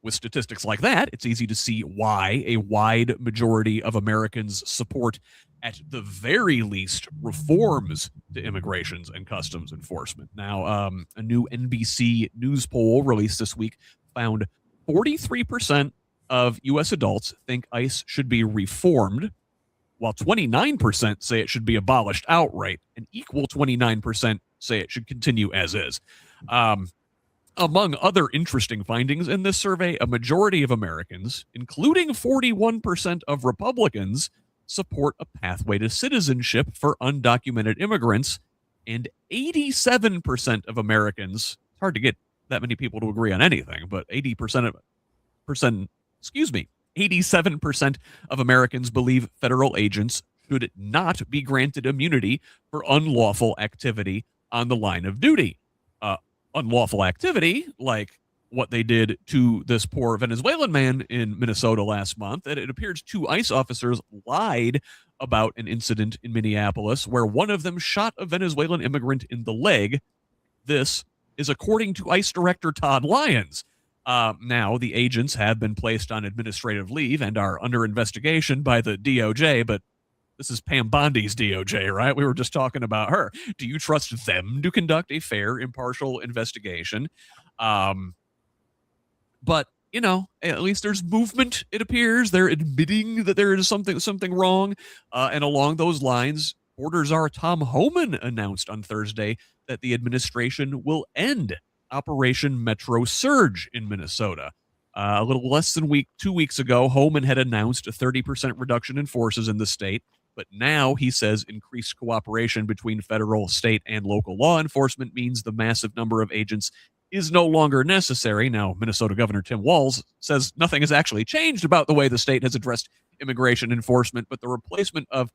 with statistics like that, it's easy to see why a wide majority of Americans support, at the very least, reforms to immigrations and customs enforcement. Now, a new NBC News poll released this week found 43% of U.S. adults think ICE should be reformed, while 29% say it should be abolished outright, and equal 29% say it should continue as is. Among other interesting findings in this survey, a majority of Americans, including 41% of Republicans, support a pathway to citizenship for undocumented immigrants, and 87% of Americans, it's hard to get that many people to agree on anything, but 87% of Americans believe federal agents should not be granted immunity for unlawful activity on the line of duty. Unlawful activity, like what they did to this poor Venezuelan man in Minnesota last month. And it appears two ICE officers lied about an incident in Minneapolis where one of them shot a Venezuelan immigrant in the leg. This is according to ICE Director Todd Lyons. Now, the agents have been placed on administrative leave and are under investigation by the DOJ, but this is Pam Bondi's DOJ, right? We were just talking about her. Do you trust them to conduct a fair, impartial investigation? But, at least there's movement, it appears. They're admitting that there is something wrong. And along those lines, Border Czar Tom Homan announced on Thursday that the administration will end Operation Metro Surge in Minnesota. A little less than 2 weeks ago, Homan had announced a 30% reduction in forces in the state. But now he says increased cooperation between federal, state, and local law enforcement means the massive number of agents is no longer necessary. Now, Minnesota Governor Tim Walz says nothing has actually changed about the way the state has addressed immigration enforcement, but the replacement of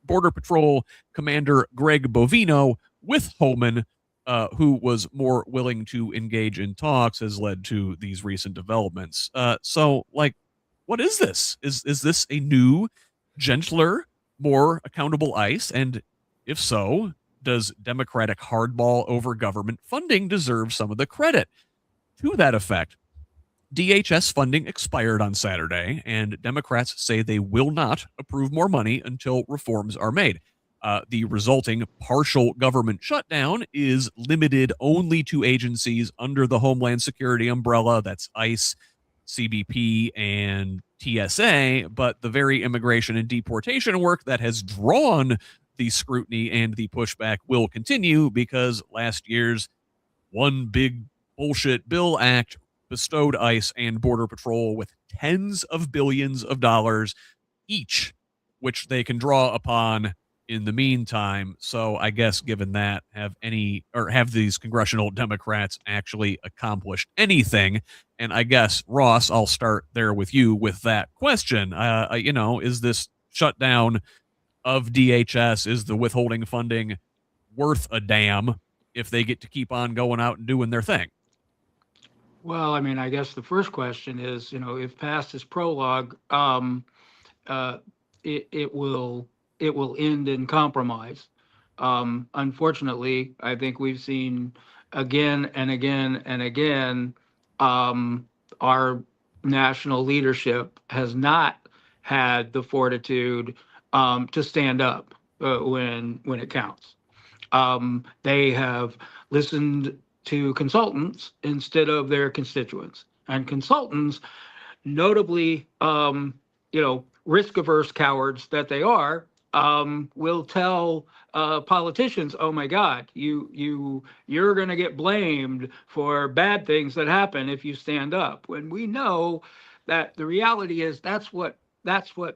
Border Patrol Commander Greg Bovino with Homan, who was more willing to engage in talks, has led to these recent developments. So, what is this? Is this a new, gentler, more accountable ICE? And if so, does Democratic hardball over government funding deserve some of the credit? To that effect, DHS funding expired on Saturday, and Democrats say they will not approve more money until reforms are made. The resulting partial government shutdown is limited only to agencies under the Homeland Security umbrella. That's ICE, CBP, and TSA, but the very immigration and deportation work that has drawn the scrutiny and the pushback will continue because last year's one big bullshit bill act bestowed ICE and Border Patrol with tens of billions of dollars each, which they can draw upon in the meantime. So I guess given that, have these congressional Democrats actually accomplished anything? And I guess, Ross, I'll start there with you with that question. Is this shutdown of DHS, is the withholding funding worth a damn if they get to keep on going out and doing their thing? Well, I guess the first question is, if past is prologue, it will end in compromise. Unfortunately, I think we've seen again and again and again, our national leadership has not had the fortitude to stand up when it counts. They have listened to consultants instead of their constituents, and consultants, notably, risk-averse cowards that they are, will tell politicians, "Oh my God, you're going to get blamed for bad things that happen if you stand up." When we know that the reality is that's what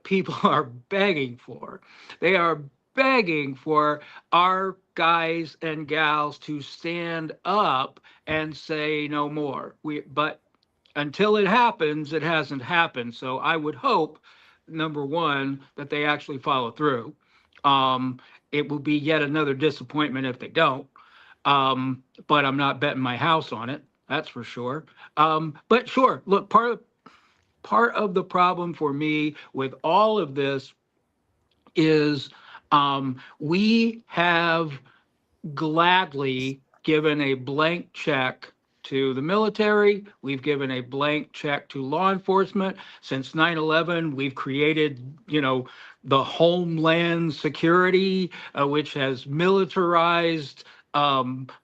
people are begging for. They are begging for our guys and gals to stand up and say no more. But until it happens, it hasn't happened. So I would hope, number one, that they actually follow through. It will be yet another disappointment if they don't. But I'm not betting my house on it. That's for sure. But sure, look, part of the problem for me with all of this is we have gladly given a blank check to the military. We've given a blank check to law enforcement. Since 9/11, we've created, the Homeland Security, which has militarized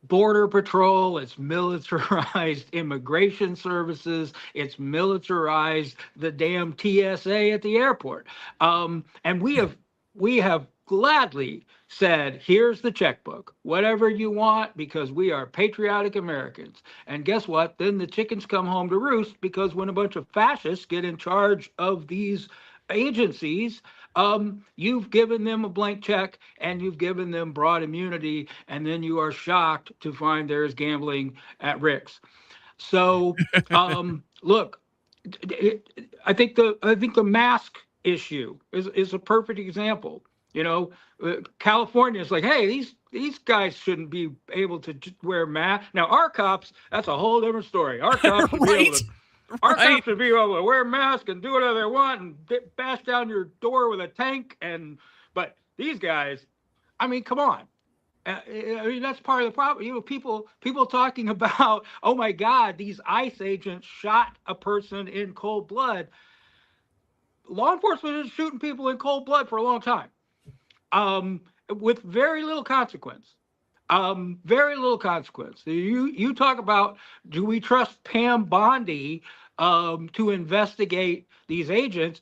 border patrol, it's militarized immigration services, it's militarized the damn TSA at the airport. And we have gladly said, here's the checkbook, whatever you want, because we are patriotic Americans. And guess what? Then the chickens come home to roost, because when a bunch of fascists get in charge of these agencies, you've given them a blank check and you've given them broad immunity, and then you are shocked to find there's gambling at Rick's. So, look, I think the mask issue is a perfect example. California is like, hey, these guys shouldn't be able to wear masks. Now, our cops, that's a whole different story. Our cops should be able to. Our cops should be able to wear masks and do whatever they want and bash down your door with a tank. But these guys, I mean, come on. I mean, that's part of the problem. People talking about, oh my God, these ICE agents shot a person in cold blood. Law enforcement is shooting people in cold blood for a long time, with very little consequence. Very little consequence. You talk about, do we trust Pam Bondi to investigate these agents?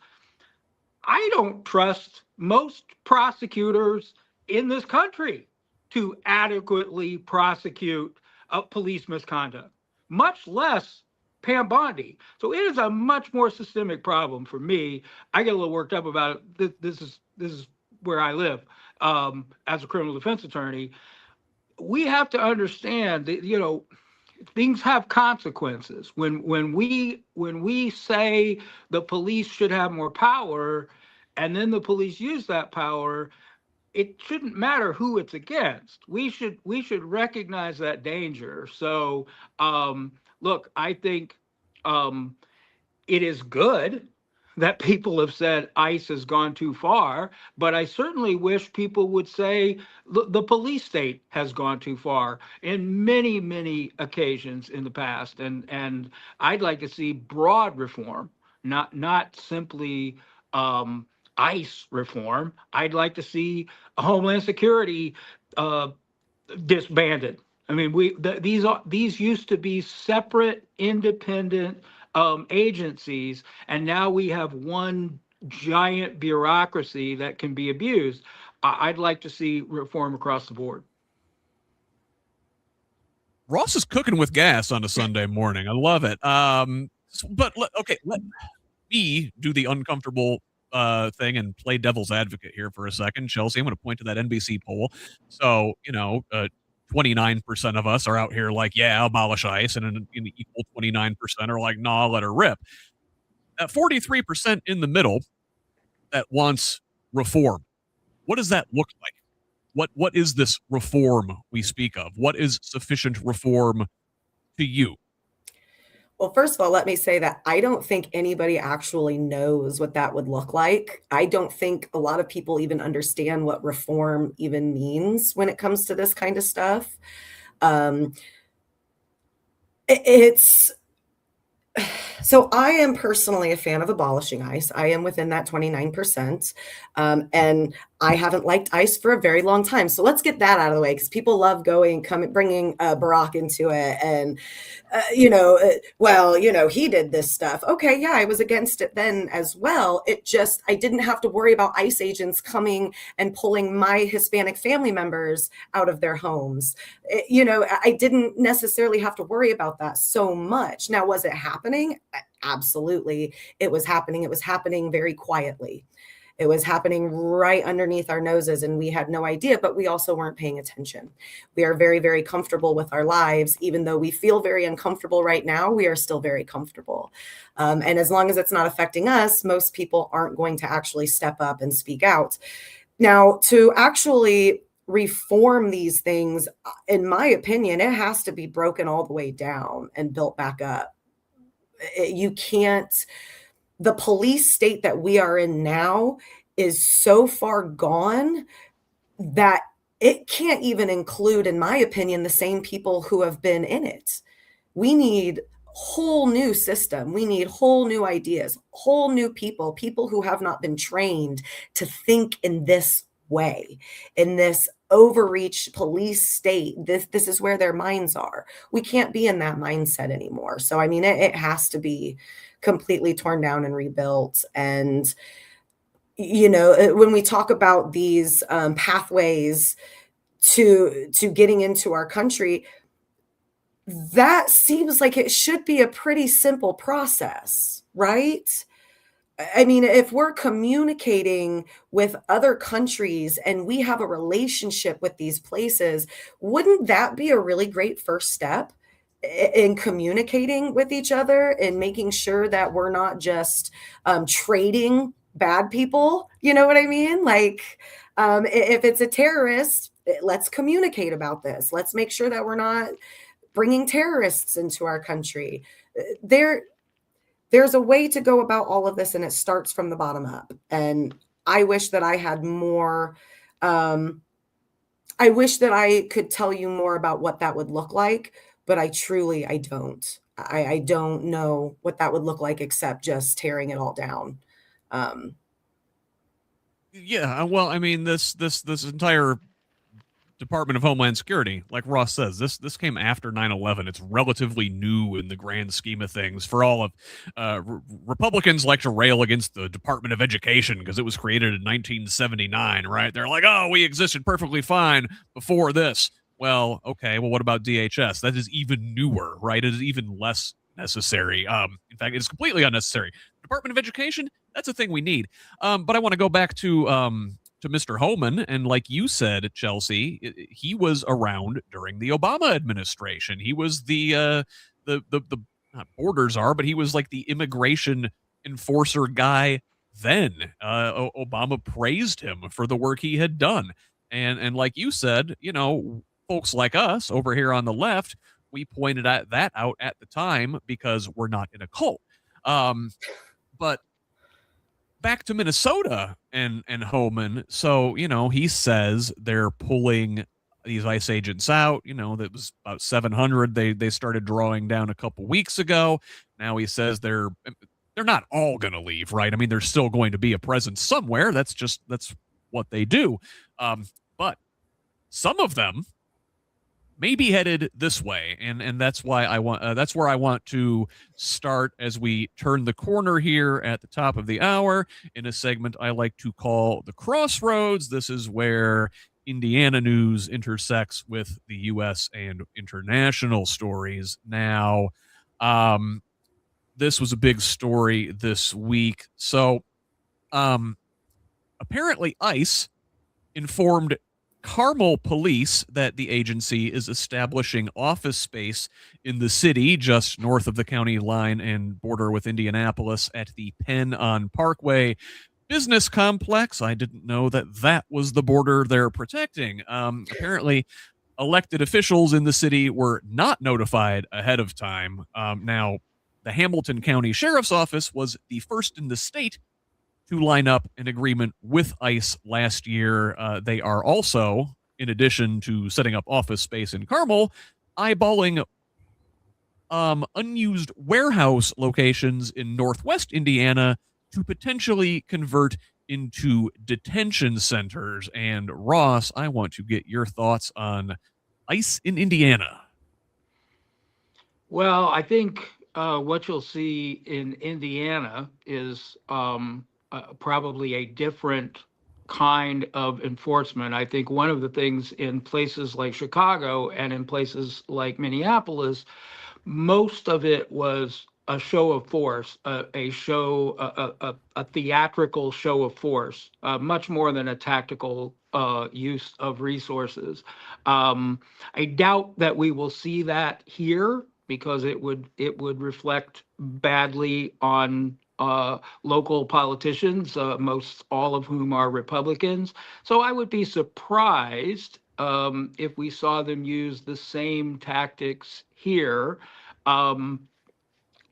I don't trust most prosecutors in this country to adequately prosecute police misconduct, much less Pam Bondi. So it is a much more systemic problem for me. I get a little worked up about it. This is where I live as a criminal defense attorney. We have to understand that things have consequences. When we say the police should have more power, and then the police use that power, it shouldn't matter who it's against. We should recognize that danger. So look, I think it is good that people have said ICE has gone too far, but I certainly wish people would say the police state has gone too far in many, many occasions in the past. And I'd like to see broad reform, not simply ICE reform. I'd like to see Homeland Security disbanded. I mean, these used to be separate, independent agencies, and now we have one giant bureaucracy that can be abused. I'd like to see reform across the board. Ross is cooking with gas on a Sunday morning. I love it. But let me do the uncomfortable thing and play devil's advocate here for a second. Chelsea, I'm going to point to that NBC poll. So, 29% of us are out here like, yeah, abolish ICE, and an equal 29% are like, nah, let her rip. That 43% in the middle that wants reform, what does that look like? What is this reform we speak of? What is sufficient reform to you? Well, first of all, let me say that I don't think anybody actually knows what that would look like. I don't think a lot of people even understand what reform even means when it comes to this kind of stuff. So I am personally a fan of abolishing ICE. I am within that 29%. And I haven't liked ICE for a very long time. So let's get that out of the way, because people love bringing Barack into it. And, he did this stuff. Okay, yeah, I was against it then as well. I didn't have to worry about ICE agents coming and pulling my Hispanic family members out of their homes. I didn't necessarily have to worry about that so much. Now, was it happening? Absolutely. It was happening. It was happening very quietly. It was happening right underneath our noses, and we had no idea, but we also weren't paying attention. We are very, very comfortable with our lives. Even though we feel very uncomfortable right now, we are still very comfortable. And as long as it's not affecting us, most people aren't going to actually step up and speak out. Now, to actually reform these things, in my opinion, it has to be broken all the way down and built back up. You can't. The police state that we are in now is so far gone that it can't even include, in my opinion, the same people who have been in it. We need whole new system. We need whole new ideas, whole new people who have not been trained to think in this way, in this overreach police state. This is where their minds are. We can't be in that mindset anymore. So, I mean, it has to be completely torn down and rebuilt. And, when we talk about these pathways to getting into our country, that seems like it should be a pretty simple process, right? I mean, if we're communicating with other countries and we have a relationship with these places, wouldn't that be a really great first step in communicating with each other and making sure that we're not just trading bad people? You know what I mean? Like, if it's a terrorist, let's communicate about this. Let's make sure that we're not bringing terrorists into our country. There's a way to go about all of this, and it starts from the bottom up. And I wish that I had more. I wish that I could tell you more about what that would look like, but I don't. I don't know what that would look like except just tearing it all down. Yeah, well, I mean, this entire Department of Homeland Security, like Ross says, this came after 9/11. It's relatively new in the grand scheme of things. For all of Republicans like to rail against the Department of Education because it was created in 1979, right? They're like, oh, we existed perfectly fine before this. Well, okay, well, what about DHS? That is even newer, right? It is even less necessary. In fact, it is completely unnecessary. Department of Education, that's a thing we need. But I want to go back to Mr. Homan, and like you said, Chelsea, he was around during the Obama administration. He was the not border czar, but he was like the immigration enforcer guy then. Obama praised him for the work he had done, and like you said, folks like us over here on the left, we pointed that out at the time because we're not in a cult. But back to Minnesota and Homan. So, he says they're pulling these ICE agents out. That was about 700. They started drawing down a couple weeks ago. Now he says they're not all going to leave, right? I mean, there's still going to be a presence somewhere. That's what they do. But some of them may be headed this way, and that's why that's where I want to start as we turn the corner here at the top of the hour in a segment I like to call the Crossroads. This is where Indiana news intersects with the U.S. and international stories. Now, this was a big story this week. So, apparently ICE informed Carmel police that the agency is establishing office space in the city just north of the county line and border with Indianapolis at the Penn on Parkway business complex. I didn't know that was the border they're protecting. Apparently, elected officials in the city were not notified ahead of time. Now, the Hamilton County Sheriff's Office was the first in the state to line up an agreement with ICE last year. They are also, in addition to setting up office space in Carmel, eyeballing unused warehouse locations in Northwest Indiana to potentially convert into detention centers. And Ross, I want to get your thoughts on ICE in Indiana. Well, I think what you'll see in Indiana is probably a different kind of enforcement. I think one of the things in places like Chicago and in places like Minneapolis, most of it was a show of force, a theatrical show of force, much more than a tactical use of resources. I doubt that we will see that here because it would reflect badly on local politicians, most all of whom are Republicans. So I would be surprised if we saw them use the same tactics here.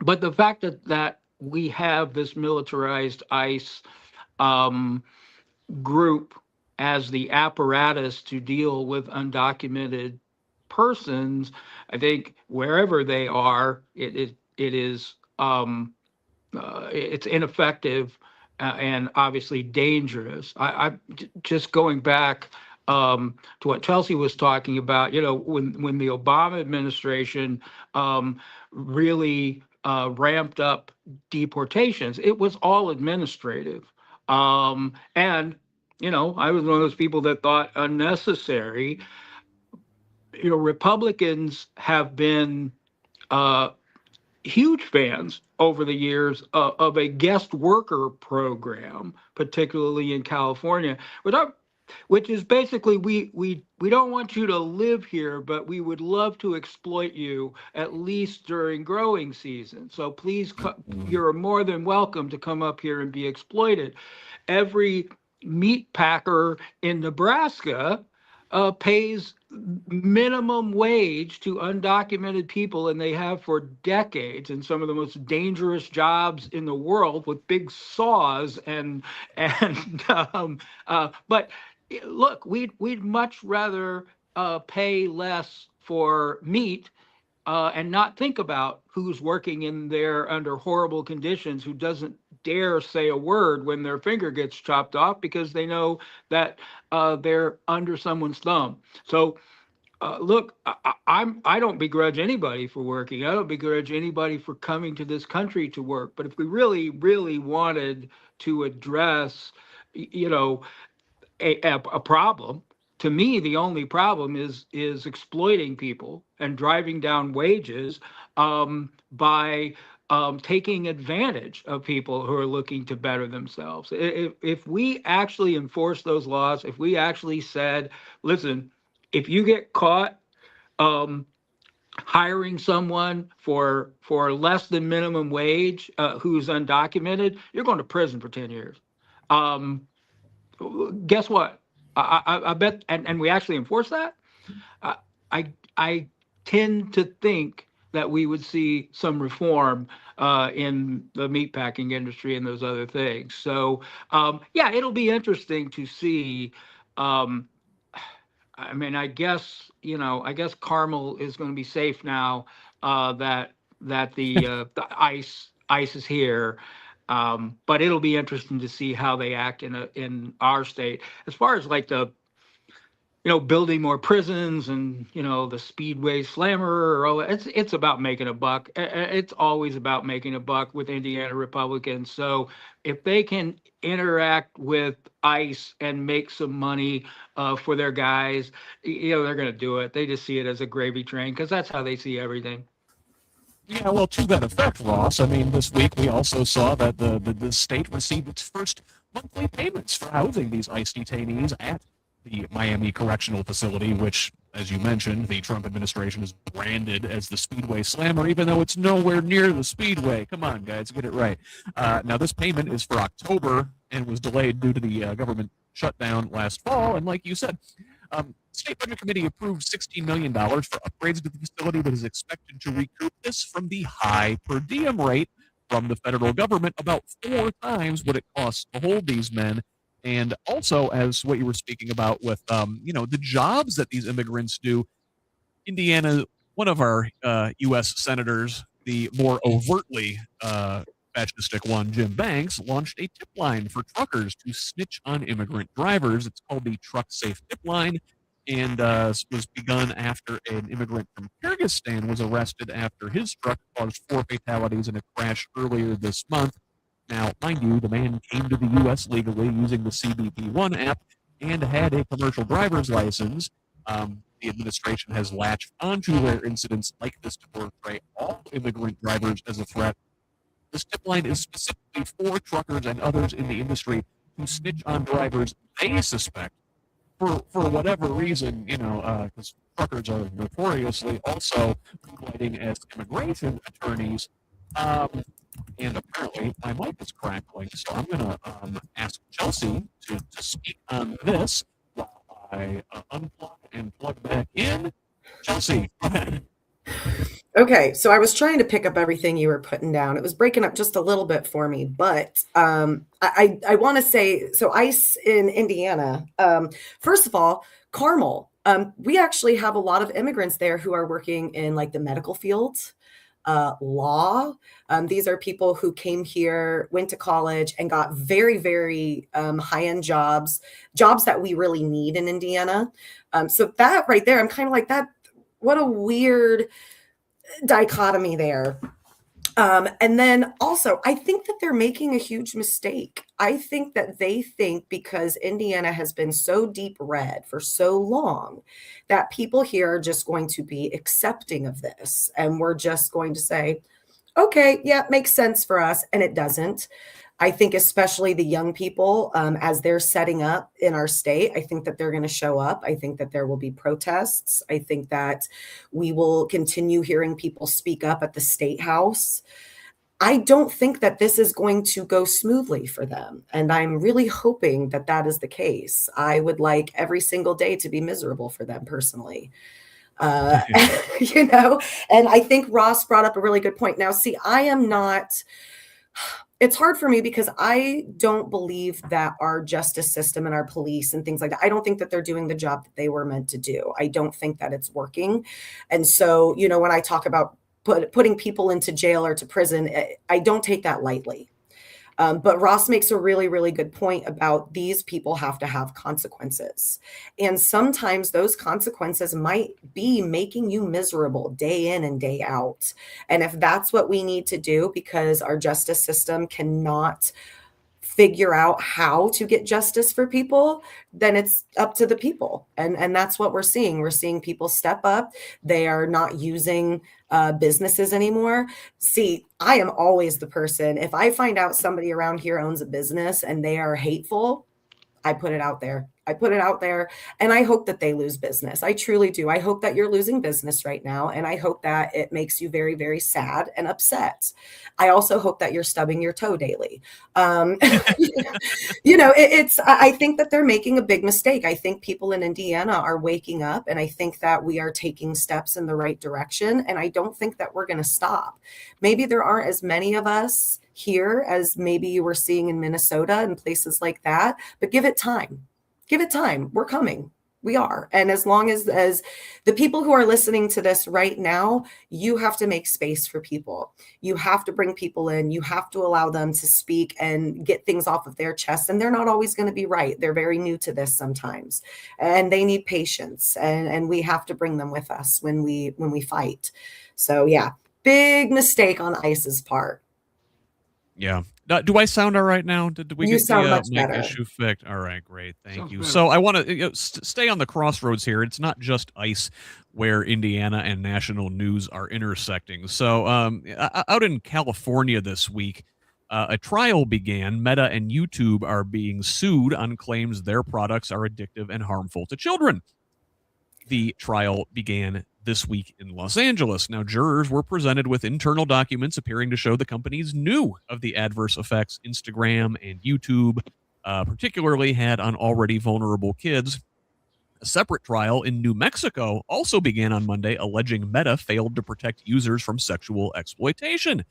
But the fact that we have this militarized ICE group as the apparatus to deal with undocumented persons, I think wherever they are, it's ineffective and obviously dangerous. I just going back to what Chelsea was talking about, when the Obama administration really ramped up deportations, it was all administrative. And, I was one of those people that thought unnecessary. Republicans have been huge fans over the years of a guest worker program, particularly in California, which is basically we don't want you to live here, but we would love to exploit you at least during growing season. So please, you're more than welcome to come up here and be exploited. Every meat packer in Nebraska pays minimum wage to undocumented people, and they have for decades, in some of the most dangerous jobs in the world with big saws but look, we'd much rather pay less for meat and not think about who's working in there under horrible conditions, who doesn't dare say a word when their finger gets chopped off because they know that they're under someone's thumb. So look, I don't begrudge anybody for working. I don't begrudge anybody for coming to this country to work. But if we really, really wanted to address, a problem, to me, the only problem is exploiting people and driving down wages by taking advantage of people who are looking to better themselves. If we actually enforce those laws, if we actually said, listen, if you get caught hiring someone for less than minimum wage who's undocumented, you're going to prison for 10 years. Guess what? I bet, and we actually enforce that. I tend to think that we would see some reform in the meatpacking industry and those other things. So yeah, it'll be interesting to see. I guess Carmel is going to be safe now that the ICE is here. But it'll be interesting to see how they act in our state. As far as like the, building more prisons and, the Speedway Slammer, or all that, it's about making a buck. It's always about making a buck with Indiana Republicans. So if they can interact with ICE and make some money for their guys, they're going to do it. They just see it as a gravy train because that's how they see everything. Yeah, well, to that effect, Ross, this week we also saw that the state received its first monthly payments for housing these ICE detainees at the Miami Correctional Facility, which, as you mentioned, the Trump administration has branded as the Speedway Slammer, even though it's nowhere near the Speedway. Come on, guys, get it right. Now, this payment is for October and was delayed due to the government shutdown last fall, and like you said, State Budget Committee approved $16 million for upgrades to the facility that is expected to recoup this from the high per diem rate from the federal government, about 4 times what it costs to hold these men. And also, as what you were speaking about with, the jobs that these immigrants do, Indiana, one of our U.S. senators, the more overtly fascistic one, Jim Banks, launched a tip line for truckers to snitch on immigrant drivers. It's called the Truck Safe Tip Line, and was begun after an immigrant from Kyrgyzstan was arrested after his truck caused 4 fatalities in a crash earlier this month. Now, mind you, the man came to the U.S. legally using the CBP1 app and had a commercial driver's license. The administration has latched onto rare incidents like this to portray all immigrant drivers as a threat. This tip line is specifically for truckers and others in the industry who snitch on drivers they suspect for whatever reason, because truckers are notoriously also moonlighting as immigration attorneys. And apparently my mic is crackling, so I'm going to ask Chelsea to speak on this while I unplug and plug back in. Chelsea, go ahead. Okay, so I was trying to pick up everything you were putting down. It was breaking up just a little bit for me, but I want to say, so ICE in Indiana, first of all, Carmel, we actually have a lot of immigrants there who are working in like the medical field, law. These are people who came here, went to college, and got very, very high-end jobs that we really need in Indiana. So that right there, I'm kind of like that. What a weird dichotomy there. And then also, I think that they're making a huge mistake. I think that they think because Indiana has been so deep red for so long that people here are just going to be accepting of this. And we're just going to say, okay, yeah, it makes sense for us. And it doesn't. I think especially the young people, as they're setting up in our state, I think that they're going to show up. I think that there will be protests. I think that we will continue hearing people speak up at the state house. I don't think that this is going to go smoothly for them. And I'm really hoping that that is the case. I would like every single day to be miserable for them personally. And I think Ross brought up a really good point. Now, see, it's hard for me because I don't believe that our justice system and our police and things like that, I don't think that they're doing the job that they were meant to do. I don't think that it's working. And so, when I talk about putting people into jail or to prison, I don't take that lightly. But Ross makes a really, really good point about these people have to have consequences. And sometimes those consequences might be making you miserable day in and day out. And if that's what we need to do because our justice system cannot figure out how to get justice for people, then it's up to the people. And that's what we're seeing. We're seeing people step up. They are not using businesses anymore. See, I am always the person, if I find out somebody around here owns a business and they are hateful, I put it out there. And I hope that they lose business. I truly do. I hope that you're losing business right now. And I hope that it makes you very, very sad and upset. I also hope that you're stubbing your toe daily. I think that they're making a big mistake. I think people in Indiana are waking up, and I think that we are taking steps in the right direction. And I don't think that we're going to stop. Maybe there aren't as many of us here as maybe you were seeing in Minnesota and places like that, but give it time. We're coming. We are. And as long as the people who are listening to this right now, you have to make space for people. You have to bring people in. You have to allow them to speak and get things off of their chest. And they're not always going to be right. They're very new to this sometimes. And they need patience. And we have to bring them with us when we fight. So yeah, big mistake on ICE's part. Yeah. Do I sound all right now? Did we get the mic issue fixed? All right, great. Thank you. So I want to stay on the crossroads here. It's not just ICE where Indiana and national news are intersecting. So out in California this week, a trial began. Meta and YouTube are being sued on claims their products are addictive and harmful to children. The trial began this week in Los Angeles. Now, jurors were presented with internal documents appearing to show the companies knew of the adverse effects Instagram and YouTube particularly had on already vulnerable kids. A separate trial in New Mexico also began on Monday, alleging Meta failed to protect users from sexual exploitation.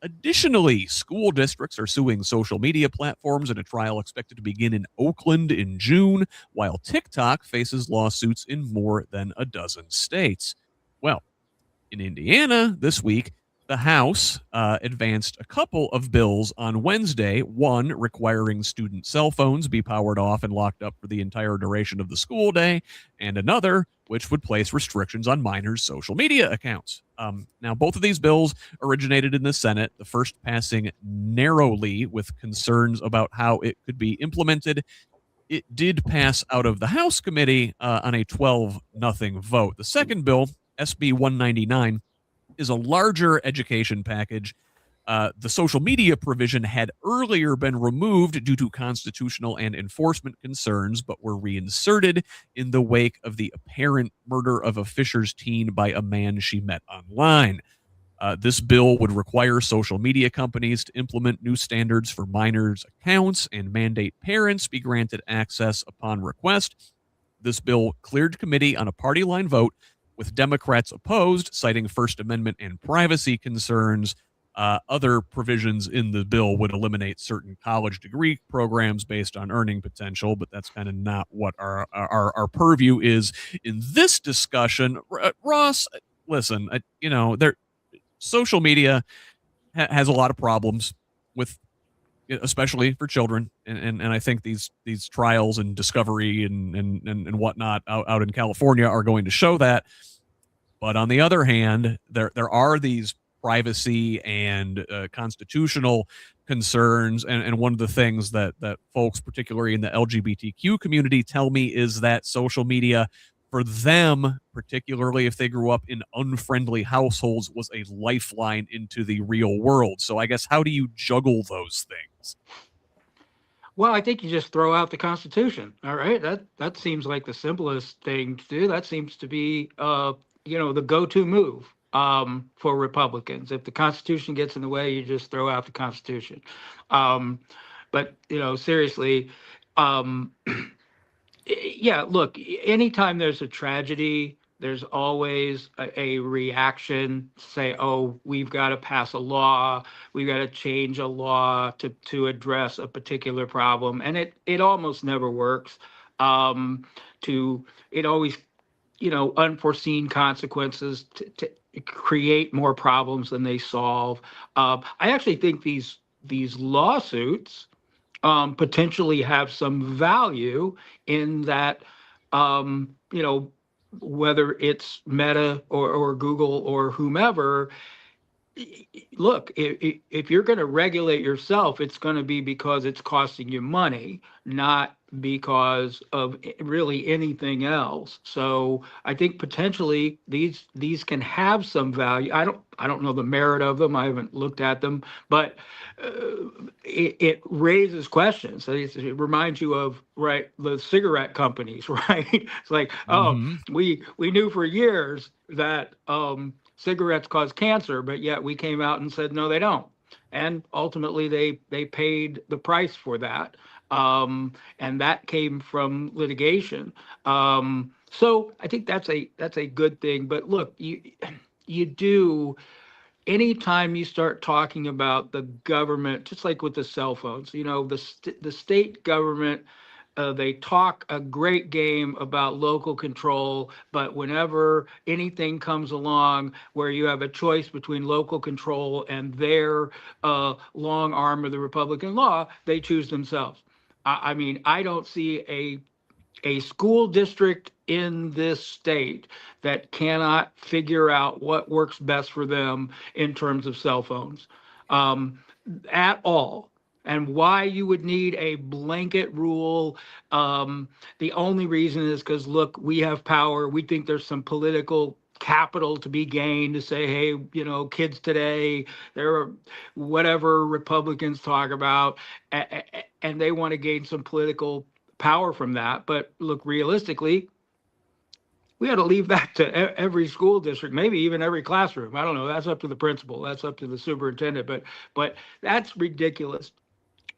Additionally, school districts are suing social media platforms in a trial expected to begin in Oakland in June, while TikTok faces lawsuits in more than a dozen states. Well, in Indiana this week, The House advanced a couple of bills on Wednesday, one requiring student cell phones be powered off and locked up for the entire duration of the school day, and another which would place restrictions on minors' social media accounts. Now, both of these bills originated in the Senate, the first passing narrowly with concerns about how it could be implemented. It did pass out of the House committee on a 12-0 vote. The second bill, SB 199, is a larger education package. The social media provision had earlier been removed due to constitutional and enforcement concerns, but were reinserted in the wake of the apparent murder of a Fisher's teen by a man she met online. This bill would require social media companies to implement new standards for minors' accounts and mandate parents be granted access upon request. This bill cleared committee on a party line vote, with Democrats opposed, citing First Amendment and privacy concerns. Other provisions in the bill would eliminate certain college degree programs based on earning potential, but that's kind of not what our purview is in this discussion. Ross, listen, social media has a lot of problems with, especially for children, and I think these trials and discovery and whatnot out in California are going to show that. But on the other hand, there are these privacy and constitutional concerns, and one of the things that folks, particularly in the LGBTQ community, tell me is that social media, for them, particularly if they grew up in unfriendly households, was a lifeline into the real world. So I guess, how do you juggle those things? Well, I think you just throw out the Constitution. All right, that seems like the simplest thing to do. That seems to be the go-to move for Republicans. If the Constitution gets in the way, you just throw out the Constitution. But seriously, yeah, look, anytime there's a tragedy, there's always a reaction, say, oh, we've got to pass a law, we've got to change a law to address a particular problem. And it almost never works. It always, unforeseen consequences to create more problems than they solve. I actually think these lawsuits potentially have some value in that, whether it's Meta or Google or whomever. Look, if you're going to regulate yourself, it's going to be because it's costing you money, not because of really anything else. So I think potentially these can have some value. I don't know the merit of them. I haven't looked at them, but it raises questions. So it reminds you of, right, the cigarette companies, right? It's like, we knew for years that cigarettes cause cancer, but yet we came out and said, no, they don't. And ultimately they paid the price for that. And that came from litigation. So I think that's a good thing. But look, you do, anytime you start talking about the government, just like with the cell phones, the state government, they talk a great game about local control, but whenever anything comes along where you have a choice between local control and their long arm of the Republican law, they choose themselves. I mean, I don't see a school district in this state that cannot figure out what works best for them in terms of cell phones at all. And why you would need a blanket rule. The only reason is because, look, we have power. We think there's some political capital to be gained to say, hey, kids today, they're whatever Republicans talk about, and they want to gain some political power from that. But look, realistically, we ought to leave that to every school district, maybe even every classroom. I don't know. That's up to the principal. That's up to the superintendent. But that's ridiculous.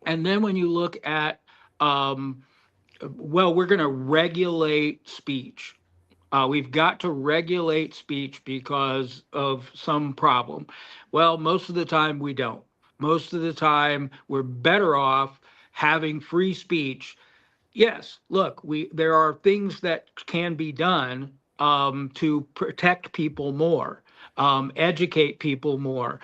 And then when you look at, we're going to regulate speech. We've got to regulate speech because of some problem. Well, most of the time we don't. Most of the time we're better off having free speech. Yes, look, there are things that can be done to protect people more. educate people more,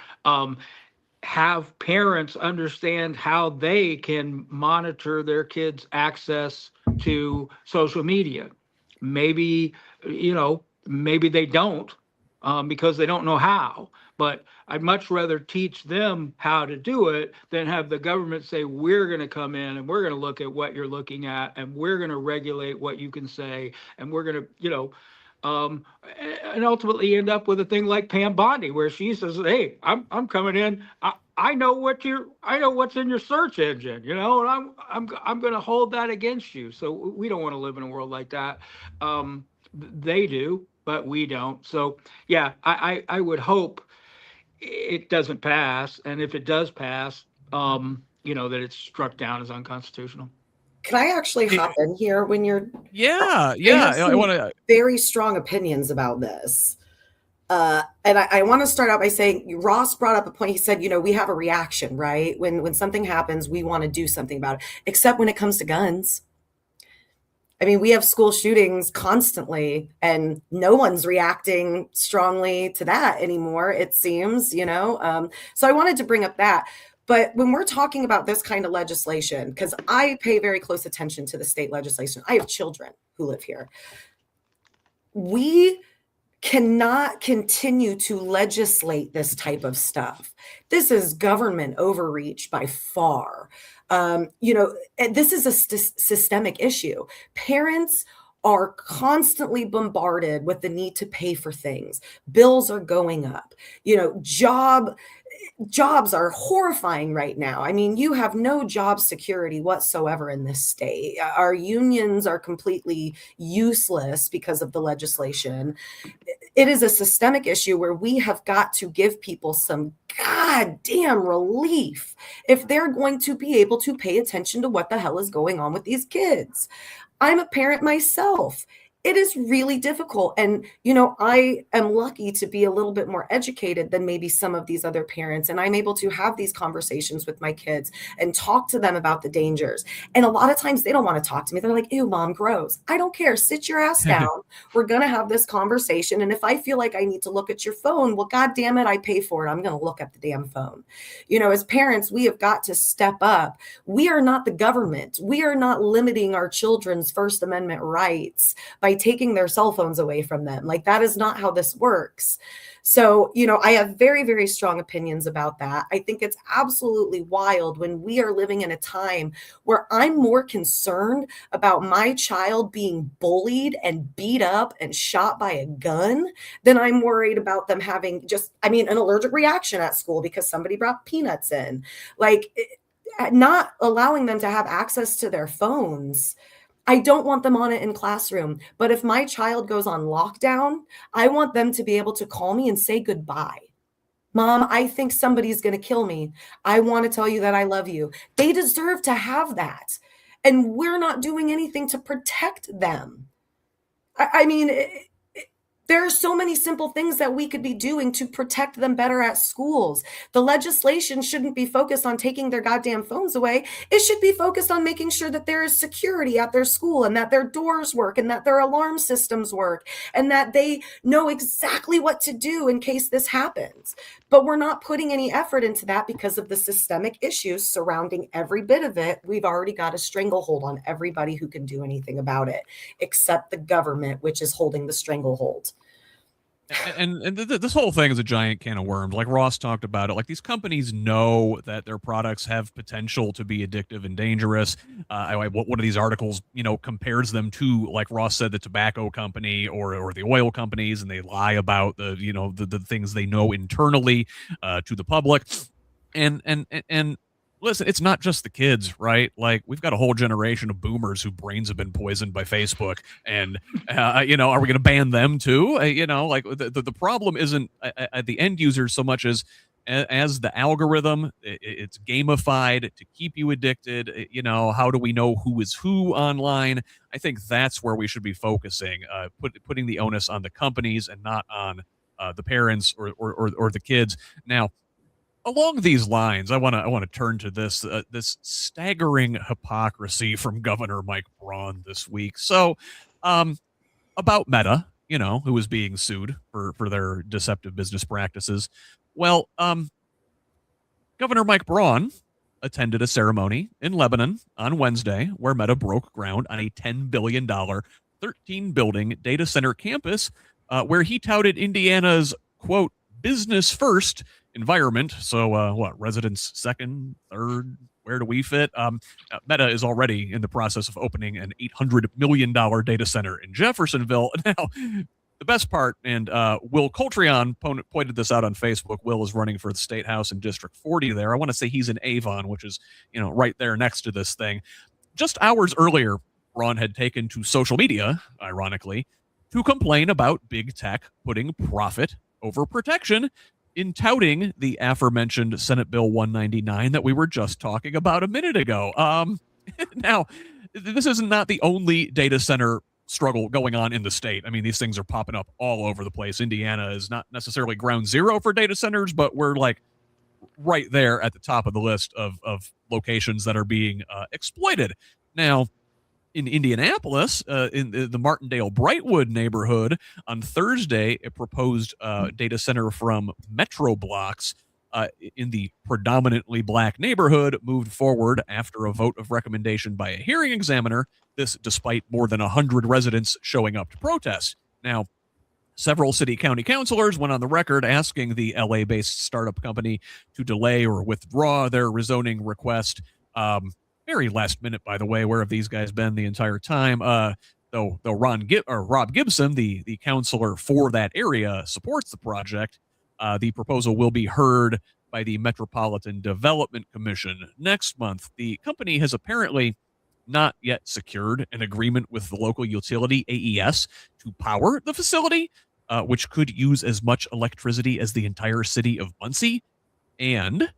have parents understand how they can monitor their kids' access to social media. Maybe, maybe they don't, because they don't know how. But I'd much rather teach them how to do it than have the government say, we're going to come in and we're going to look at what you're looking at and we're going to regulate what you can say and we're going to, and ultimately end up with a thing like Pam Bondi, where she says, "Hey, I'm coming in. I know what's in your search engine, and I'm going to hold that against you." So we don't want to live in a world like that. They do, but we don't. So yeah, I would hope it doesn't pass, and if it does pass, that it's struck down as unconstitutional. Can I actually hop in here when you're? Yeah. I want to very strong opinions about this. And I want to start out by saying Ross brought up a point. He said, we have a reaction, right? When something happens, we want to do something about it, except when it comes to guns. I mean, we have school shootings constantly and no one's reacting strongly to that anymore, it seems, So I wanted to bring up that. But when we're talking about this kind of legislation, because I pay very close attention to the state legislation, I have children who live here. We cannot continue to legislate this type of stuff. This is government overreach by far. This is a systemic issue. Parents are constantly bombarded with the need to pay for things. Bills are going up. Jobs are horrifying right now. I mean, you have no job security whatsoever in this state. Our unions are completely useless because of the legislation. It is a systemic issue where we have got to give people some goddamn relief if they're going to be able to pay attention to what the hell is going on with these kids. I'm a parent myself. It is really difficult. And, I am lucky to be a little bit more educated than maybe some of these other parents. And I'm able to have these conversations with my kids and talk to them about the dangers. And a lot of times they don't want to talk to me. They're like, ew, mom, gross. I don't care. Sit your ass down. We're going to have this conversation. And if I feel like I need to look at your phone, well, God damn it, I pay for it. I'm going to look at the damn phone. As parents, we have got to step up. We are not the government. We are not limiting our children's First Amendment rights by taking their cell phones away from them. Like, that is not how this works. So, I have very, very strong opinions about that. I think it's absolutely wild when we are living in a time where I'm more concerned about my child being bullied and beat up and shot by a gun than I'm worried about them having an allergic reaction at school because somebody brought peanuts in. Like, not allowing them to have access to their phones. I don't want them on it in classroom, but if my child goes on lockdown, I want them to be able to call me and say goodbye. Mom, I think somebody's going to kill me. I want to tell you that I love you. They deserve to have that. And we're not doing anything to protect them. There are so many simple things that we could be doing to protect them better at schools. The legislation shouldn't be focused on taking their goddamn phones away. It should be focused on making sure that there is security at their school and that their doors work and that their alarm systems work and that they know exactly what to do in case this happens. But we're not putting any effort into that because of the systemic issues surrounding every bit of it. We've already got a stranglehold on everybody who can do anything about it, except the government, which is holding the stranglehold. And this whole thing is a giant can of worms. Like Ross talked about it. Like, these companies know that their products have potential to be addictive and dangerous. One of these articles, compares them to, like Ross said, the tobacco company or the oil companies, and they lie about the things they know internally to the public. And listen, it's not just the kids, right? Like, we've got a whole generation of boomers whose brains have been poisoned by Facebook, and are we going to ban them too? Like, the problem isn't the end users so much as the algorithm. It's gamified to keep you addicted. How do we know who is who online? I think that's where we should be focusing, putting the onus on the companies and not on the parents or the kids. Now, along these lines, I want to turn to this staggering hypocrisy from Governor Mike Braun this week. So, about Meta, who was being sued for their deceptive business practices. Well, Governor Mike Braun attended a ceremony in Lebanon on Wednesday where Meta broke ground on a $10 billion, 13-building data center campus where he touted Indiana's, quote, business first environment. So residents second, third, where do we fit? Meta is already in the process of opening an $800 million data center in Jeffersonville. Now, the best part, and Will Coltrion pointed this out on Facebook. Will is running for the State House in District 40 there. I want to say he's in Avon, which is, right there next to this thing. Just hours earlier, Braun had taken to social media, ironically, to complain about big tech putting profit over protection in touting the aforementioned Senate Bill 199 that we were just talking about a minute ago. Now, this is not the only data center struggle going on in the state. I mean, these things are popping up all over the place. Indiana is not necessarily ground zero for data centers, but we're like right there at the top of the list of locations that are being exploited. Now, in Indianapolis, in the Martindale Brightwood neighborhood, on Thursday, a proposed data center from Metro Blocks in the predominantly black neighborhood moved forward after a vote of recommendation by a hearing examiner. This despite more than 100 residents showing up to protest. Now, several county councilors went on the record asking the LA-based startup company to delay or withdraw their rezoning request. Very last minute, by the way. Where have these guys been the entire time? Though Rob Gibson, the councilor for that area, supports the project, the proposal will be heard by the Metropolitan Development Commission next month. The company has apparently not yet secured an agreement with the local utility, AES, to power the facility, which could use as much electricity as the entire city of Muncie, and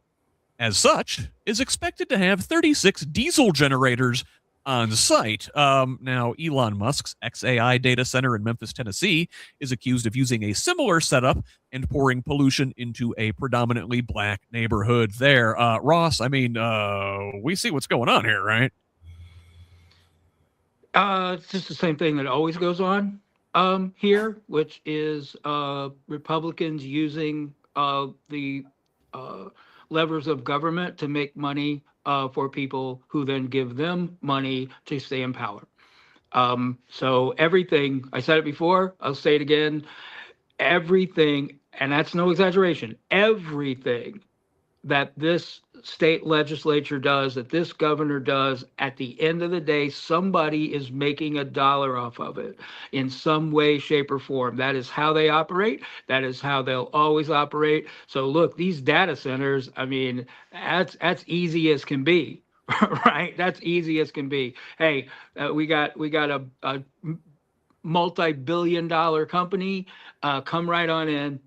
as such, is expected to have 36 diesel generators on site. Now, Elon Musk's XAI data center in Memphis, Tennessee, is accused of using a similar setup and pouring pollution into a predominantly black neighborhood there. Ross, I mean, we see what's going on here, right? It's just the same thing that always goes on here, which is Republicans using the levers of government to make money for people who then give them money to stay in power. So everything, I said it before, I'll say it again, everything, and that's no exaggeration, everything that this state legislature does, that this governor does, at the end of the day, somebody is making a dollar off of it in some way, shape, or form. That is how they operate. That is how they'll always operate. So look, these data centers, I mean, that's easy as can be, right? That's easy as can be. Hey, we got a multi-billion-dollar company, come right on in,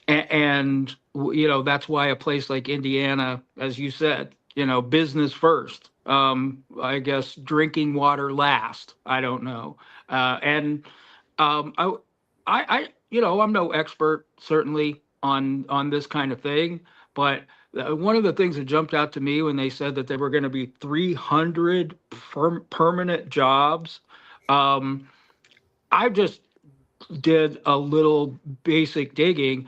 and that's why a place like Indiana, as you said, business first. I guess drinking water last. I don't know. I'm no expert certainly on this kind of thing, but one of the things that jumped out to me when they said that there were going to be 300 permanent jobs, I just did a little basic digging.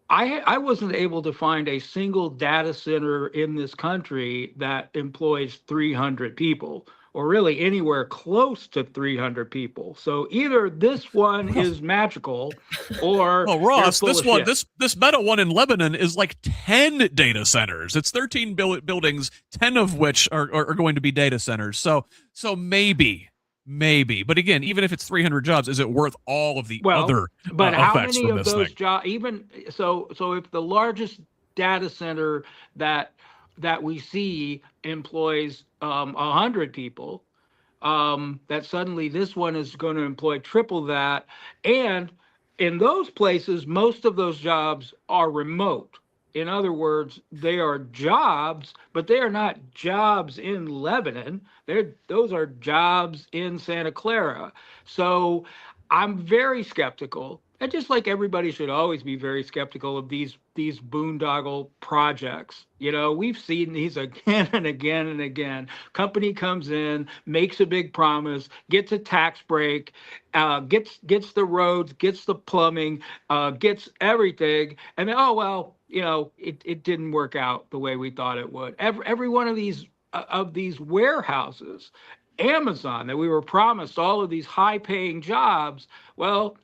I wasn't able to find a single data center in this country that employs 300 people, or really anywhere close to 300 people. So either this one is magical, or Ross, this Meta one in Lebanon is like 10 data centers. It's 13 buildings, 10 of which are going to be data centers. So maybe. But again, even if it's 300 jobs, is it worth all of the other but how effects many from of this those thing? jobs? Even so, if the largest data center that we see employs 100 people, that suddenly this one is going to employ triple that, and in those places, most of those jobs are remote. In other words, they are jobs, but they are not jobs in Lebanon. Those are jobs in Santa Clara. So I'm very skeptical And just like everybody should always be very skeptical of these boondoggle projects. We've seen these again and again and again. Company comes in, makes a big promise, gets a tax break, gets the roads, gets the plumbing, gets everything, and then, oh well, it didn't work out the way we thought it would. Every one of these warehouses, Amazon, that we were promised all of these high-paying jobs. Well,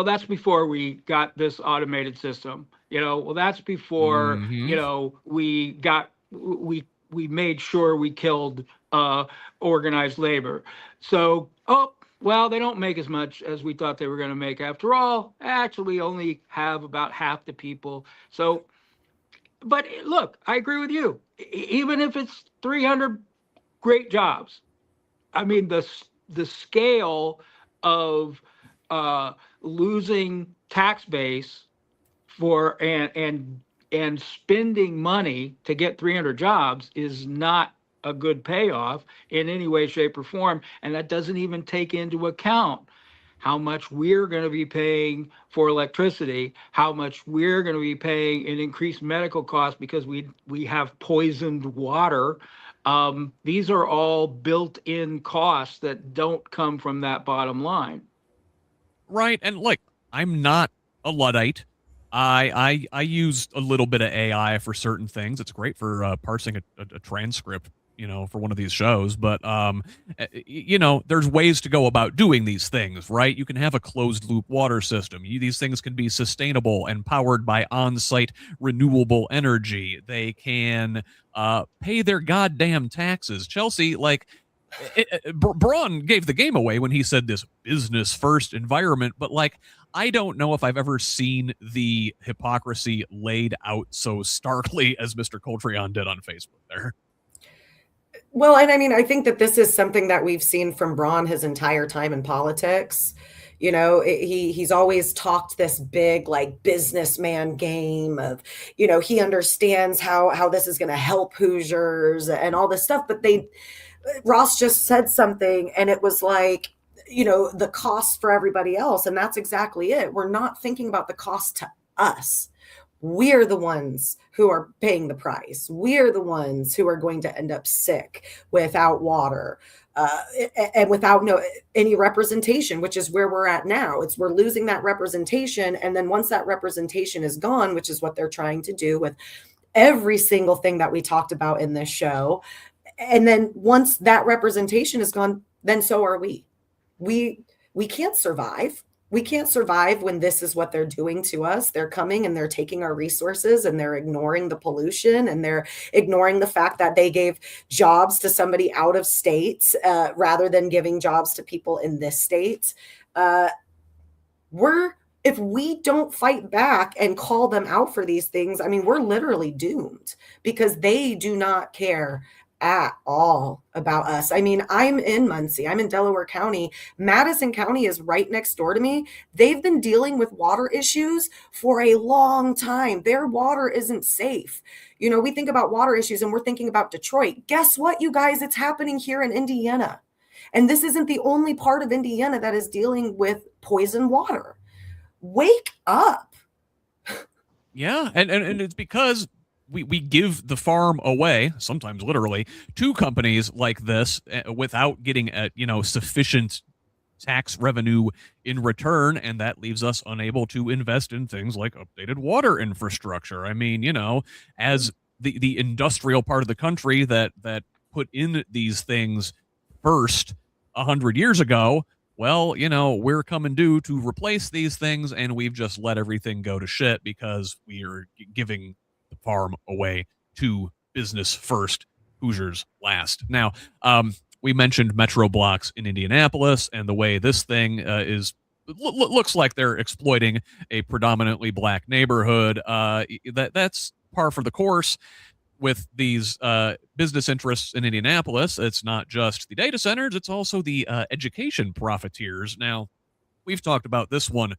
that's before we got this automated system. Well, that's before, we made sure we killed organized labor. So, well, they don't make as much as we thought they were going to make after all. Actually, only have about half the people. So, but look, I agree with you. Even if it's 300 great jobs, I mean, the scale of losing tax base for and spending money to get 300 jobs is not a good payoff in any way, shape, or form. And that doesn't even take into account how much we're going to be paying for electricity, how much we're going to be paying in increased medical costs because we have poisoned water. These are all built-in costs that don't come from that bottom line. Right. And look, I'm not a Luddite. I use a little bit of AI for certain things. It's great for parsing a transcript, for one of these shows. But, there's ways to go about doing these things, right? You can have a closed loop water system. These things can be sustainable and powered by on-site renewable energy. They can pay their goddamn taxes. Chelsea, Braun gave the game away when he said this business first environment, but I don't know if I've ever seen the hypocrisy laid out so starkly as Mr. Coltrane did on Facebook there. Well, and I mean, I think that this is something that we've seen from Braun his entire time in politics. He's always talked this big businessman game of, he understands how this is going to help Hoosiers and all this stuff, but Ross just said something and it was the cost for everybody else. And that's exactly it. We're not thinking about the cost to us. We're the ones who are paying the price. We're the ones who are going to end up sick without water and without any representation, which is where we're at now. We're losing that representation. And then once that representation is gone, which is what they're trying to do with every single thing that we talked about in this show, and then once that representation is gone, then so are we. We can't survive. We can't survive when this is what they're doing to us. They're coming and they're taking our resources and they're ignoring the pollution and they're ignoring the fact that they gave jobs to somebody out of state rather than giving jobs to people in this state. If we don't fight back and call them out for these things, I mean, we're literally doomed because they do not care at all about us. I mean, I'm in Muncie. I'm in Delaware County. Madison County is right next door to me. They've been dealing with water issues for a long time. Their water isn't safe. We think about water issues and we're thinking about Detroit. Guess what, you guys? It's happening here in Indiana. And this isn't the only part of Indiana that is dealing with poisoned water. Wake up. Yeah. And it's because we give the farm away, sometimes literally, to companies like this without getting sufficient tax revenue in return, and that leaves us unable to invest in things like updated water infrastructure. I mean, as the industrial part of the country that put in these things first 100 years ago, well, we're coming due to replace these things, and we've just let everything go to shit because we are giving farm away to business first, Hoosiers last. Now, we mentioned metro blocks in Indianapolis and the way this thing looks like they're exploiting a predominantly black neighborhood. That's par for the course with these business interests in Indianapolis. It's not just the data centers, it's also the education profiteers. Now, we've talked about this one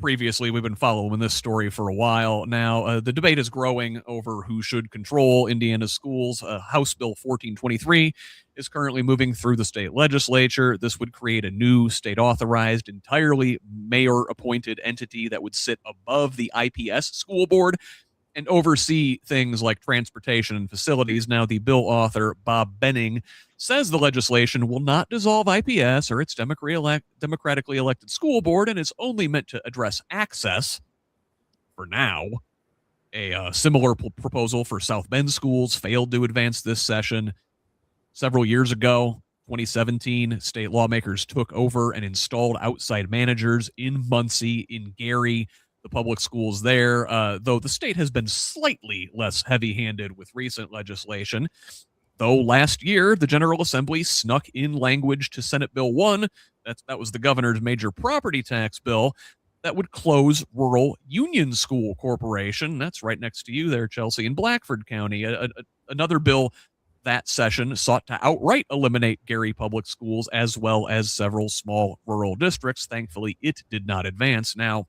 previously, we've been following this story for a while now. The debate is growing over who should control Indiana's schools. House Bill 1423 is currently moving through the state legislature. This would create a new state-authorized, entirely mayor-appointed entity that would sit above the IPS school board and oversee things like transportation and facilities. Now, the bill author, Bob Benning, says the legislation will not dissolve IPS or its democratically elected school board, and it's only meant to address access for now. A similar proposal for South Bend schools failed to advance this session. Several years ago, 2017, state lawmakers took over and installed outside managers in Muncie, in Gary, the public schools there, though the state has been slightly less heavy-handed with recent legislation. Though last year, the General Assembly snuck in language to Senate Bill 1, that was the governor's major property tax bill, that would close Rural Union School Corporation. That's right next to you there, Chelsea, in Blackford County. Another bill that session sought to outright eliminate Gary Public Schools as well as several small rural districts. Thankfully, it did not advance. Now,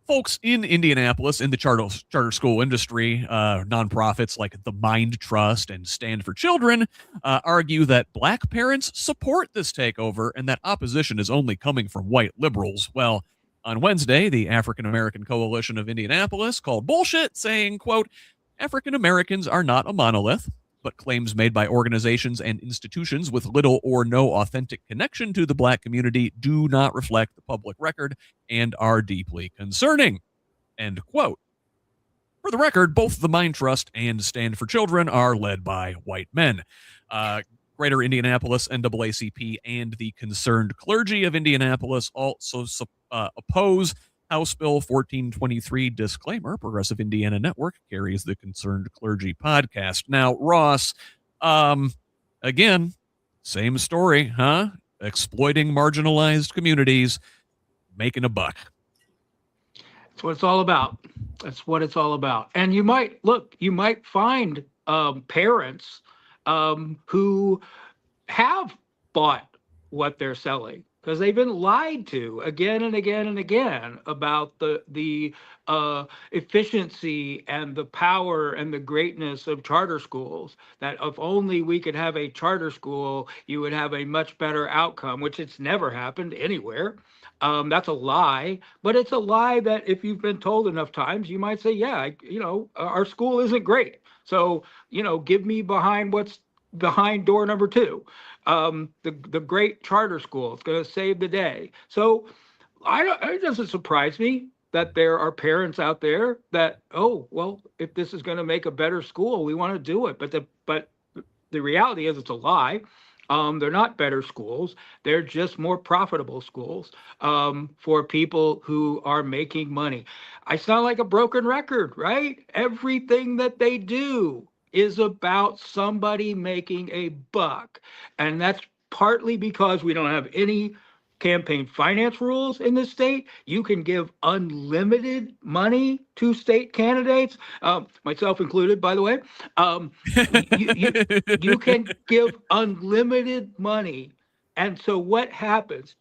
folks in Indianapolis in the charter school industry, nonprofits like the Mind Trust and Stand for Children, argue that black parents support this takeover and that opposition is only coming from white liberals. Well, on Wednesday, the African American Coalition of Indianapolis called bullshit, saying, quote, African Americans are not a monolith, but claims made by organizations and institutions with little or no authentic connection to the black community do not reflect the public record and are deeply concerning. End quote. For the record, both the Mind Trust and Stand for Children are led by white men. Greater Indianapolis NAACP and the Concerned Clergy of Indianapolis also oppose House Bill 1423. Disclaimer, Progressive Indiana Network carries the Concerned Clergy podcast. Now, Ross, again, same story, huh? Exploiting marginalized communities, making a buck. That's what it's all about. That's what it's all about. And you might find parents who have bought what they're selling, because they've been lied to again and again and again about the efficiency and the power and the greatness of charter schools, that if only we could have a charter school, you would have a much better outcome, which it's never happened anywhere. That's a lie, but it's a lie that if you've been told enough times, you might say, yeah, our school isn't great. So, give me behind door number 2. The great charter school is going to save the day. So it doesn't surprise me that there are parents out there that, oh, well, if this is going to make a better school, we want to do it. But the reality is it's a lie. They're not better schools. They're just more profitable schools for people who are making money. I sound like a broken record, right? Everything that they do is about somebody making a buck. And that's partly because we don't have any campaign finance rules in this state. You can give unlimited money to state candidates, myself included, by the way. You can give unlimited money. And so what happens?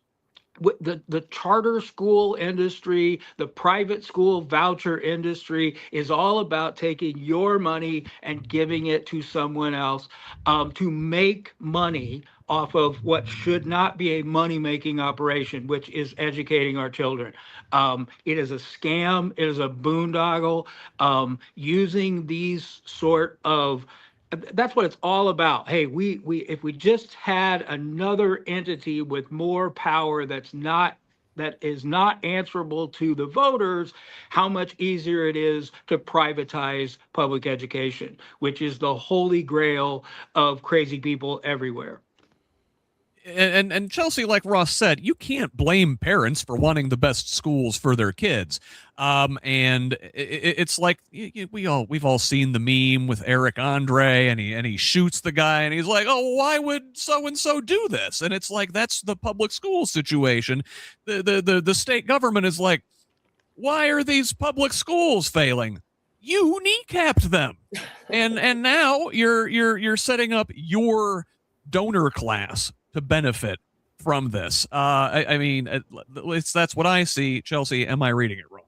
The charter school industry, the private school voucher industry is all about taking your money and giving it to someone else to make money off of what should not be a money-making operation, which is educating our children. It is a scam. It is a boondoggle. Using these sort of That's what it's all about. Hey, we if we just had another entity with more power that is not answerable to the voters, how much easier it is to privatize public education, which is the holy grail of crazy people everywhere. And Chelsea, like Ross said, you can't blame parents for wanting the best schools for their kids. And it's like we've all seen the meme with Eric Andre, and he shoots the guy, and he's like, "Oh, why would so and so do this?" And it's like, that's the public school situation. The state government is like, "Why are these public schools failing? You kneecapped them," and now you're setting up your donor class to benefit from this. I mean, that's what I see. Chelsea, am I reading it wrong?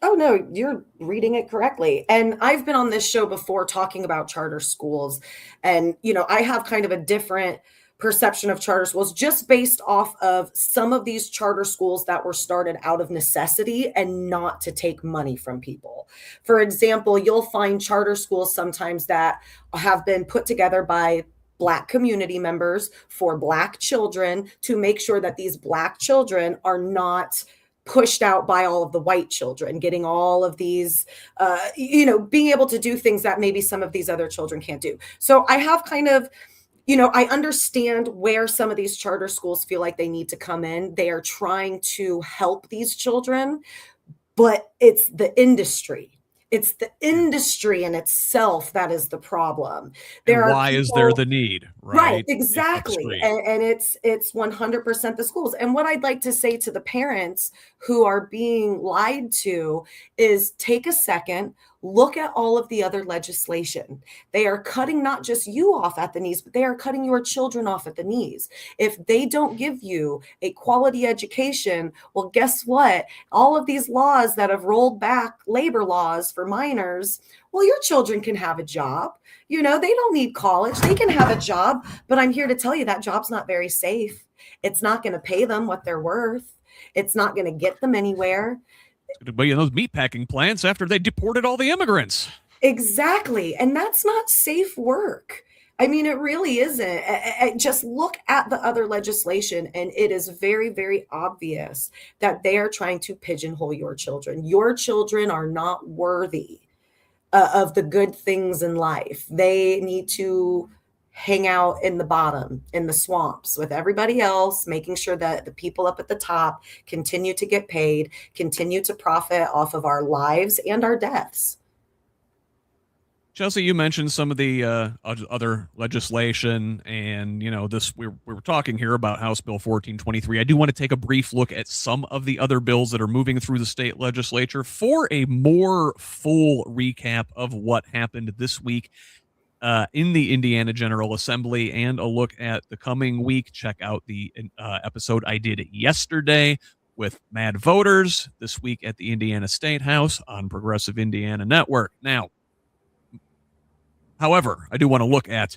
Oh, no, you're reading it correctly. And I've been on this show before talking about charter schools. And, I have kind of a different perception of charter schools just based off of some of these charter schools that were started out of necessity and not to take money from people. For example, you'll find charter schools sometimes that have been put together by Black community members for Black children to make sure that these Black children are not pushed out by all of the white children, getting all of these, being able to do things that maybe some of these other children can't do. So I have kind of, I understand where some of these charter schools feel like they need to come in. They are trying to help these children, but it's the industry. It's the industry in itself that is the problem. Why is there the need? Right, exactly. And it's 100% the schools. And what I'd like to say to the parents who are being lied to is take a second, look at all of the other legislation. They are cutting not just you off at the knees, but they are cutting your children off at the knees. If they don't give you a quality education, well, guess what? All of these laws that have rolled back labor laws for minors, well, your children can have a job. They don't need college. They can have a job. But I'm here to tell you that job's not very safe. It's not going to pay them what they're worth. It's not going to get them anywhere. It's going to be in those meatpacking plants after they deported all the immigrants. Exactly. And that's not safe work. I mean, it really isn't. Just look at the other legislation, and it is very, very obvious that they are trying to pigeonhole your children. Your children are not worthy of the good things in life. They need to hang out in the bottom, in the swamps with everybody else, making sure that the people up at the top continue to get paid, continue to profit off of our lives and our deaths. Chelsea, you mentioned some of the other legislation, and this we were talking here about House Bill 1423. I do want to take a brief look at some of the other bills that are moving through the state legislature for a more full recap of what happened this week in the Indiana General Assembly, and a look at the coming week. Check out the episode I did yesterday with Mad Voters this week at the Indiana State House on Progressive Indiana Network. Now, however, I do want to look at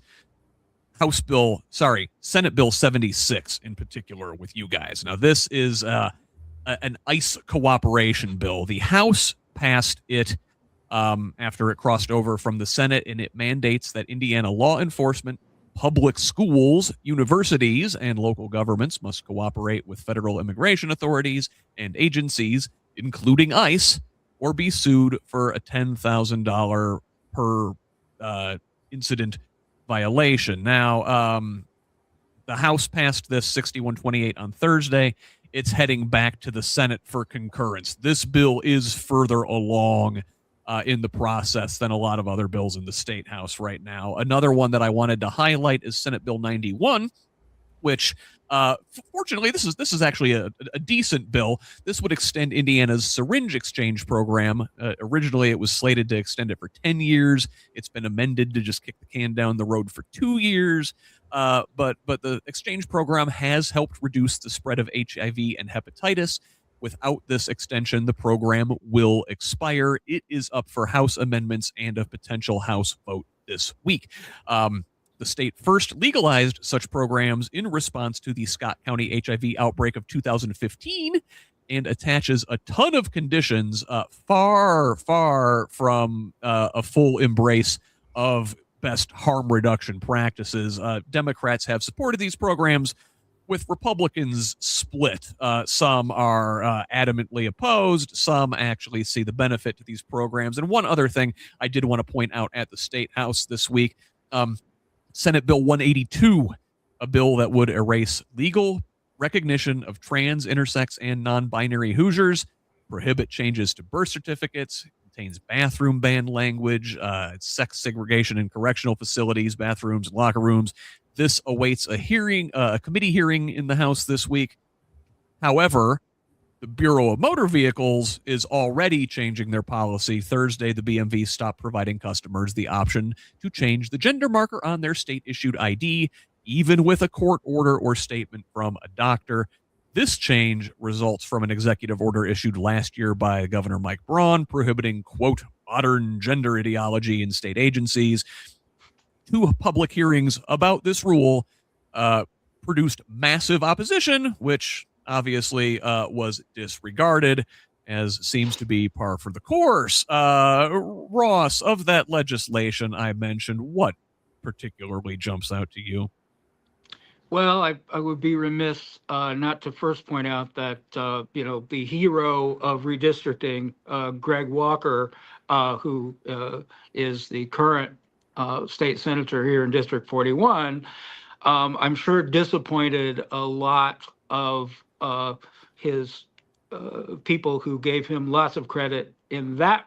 Senate Bill 76 in particular with you guys. Now, this is an ICE cooperation bill. The House passed it after it crossed over from the Senate, and it mandates that Indiana law enforcement, public schools, universities, and local governments must cooperate with federal immigration authorities and agencies, including ICE, or be sued for a $10,000 per incident violation. Now, the House passed this 61-28 on Thursday. It's heading back to the Senate for concurrence. This bill is further along in the process than a lot of other bills in the State House right now. Another one that I wanted to highlight is Senate Bill 91, which fortunately, this is actually a decent bill. This would extend Indiana's syringe exchange program. Originally, it was slated to extend it for 10 years. It's been amended to just kick the can down the road for 2 years. But the exchange program has helped reduce the spread of HIV and hepatitis. Without this extension, the program will expire. It is up for House amendments and a potential House vote this week. The state first legalized such programs in response to the Scott County HIV outbreak of 2015 and attaches a ton of conditions far from a full embrace of best harm reduction practices. Democrats have supported these programs, with Republicans split. Some are adamantly opposed. Some actually see the benefit to these programs. And one other thing I did want to point out at the State House this week, Senate Bill 182, a bill that would erase legal recognition of trans, intersex, and non-binary Hoosiers, prohibit changes to birth certificates, contains bathroom ban language, sex segregation in correctional facilities, bathrooms, locker rooms. This awaits a committee hearing in the House this week. However, the Bureau of Motor Vehicles is already changing their policy. Thursday, the BMV stopped providing customers the option to change the gender marker on their state-issued ID even with a court order or statement from a doctor. This change results from an executive order issued last year by Governor Mike Braun prohibiting, quote, modern gender ideology in state agencies. Two public hearings about this rule produced massive opposition, which obviously was disregarded, as seems to be par for the course. Ross, of that legislation I mentioned, what particularly jumps out to you? Well, I would be remiss not to first point out that, the hero of redistricting, Greg Walker, who is the current state senator here in District 41, I'm sure disappointed a lot of his people who gave him lots of credit in that,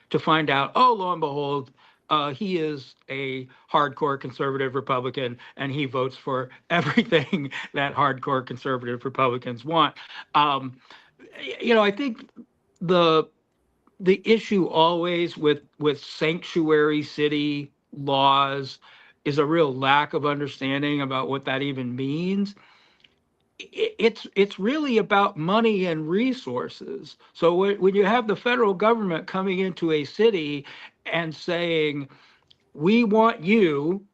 to find out, oh, lo and behold, he is a hardcore conservative Republican, and he votes for everything that hardcore conservative Republicans want. I think the issue always with sanctuary city laws is a real lack of understanding about what that even means. It's really about money and resources. So when you have the federal government coming into a city and saying, we want you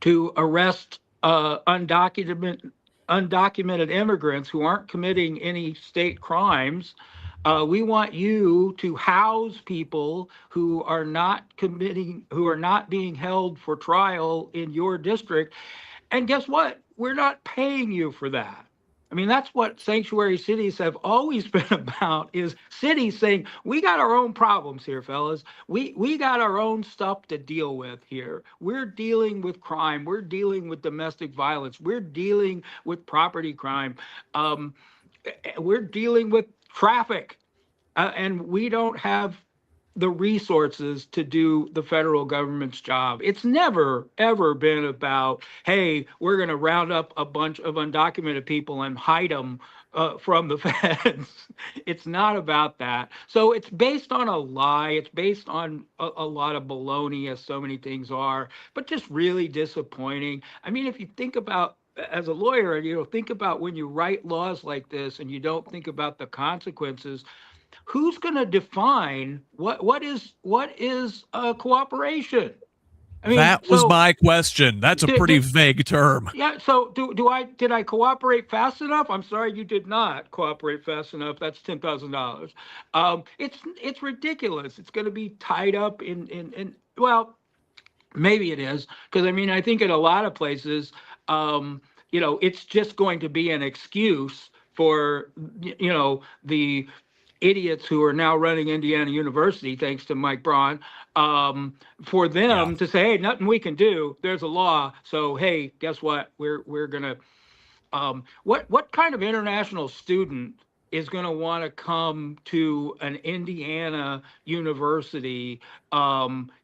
to arrest undocumented immigrants who aren't committing any state crimes. We want you to house people who are not being held for trial in your district. And guess what? We're not paying you for that. I mean, that's what sanctuary cities have always been about, is cities saying, we got our own problems here, fellas. We got our own stuff to deal with here. We're dealing with crime. We're dealing with domestic violence. We're dealing with property crime. We're dealing with traffic. And we don't have the resources to do the federal government's job. It's never, ever been about, hey, we're going to round up a bunch of undocumented people and hide them from the feds. It's not about that. So it's based on a lie. It's based on a lot of baloney, as so many things are, but just really disappointing. I mean, if you think about, as a lawyer, think about when you write laws like this and you don't think about the consequences. Who's going to define what is cooperation? I mean, that was my question. That's a pretty vague term. Yeah. So did I cooperate fast enough? I'm sorry, you did not cooperate fast enough. That's $10,000. It's ridiculous. It's going to be tied up in well, maybe it is, because I mean, I think in a lot of places, it's just going to be an excuse for the idiots who are now running Indiana University, thanks to Mike Braun, for them to say, hey, nothing we can do. There's a law. So, hey, guess what? We're going to, what kind of international student is going to want to come to an Indiana university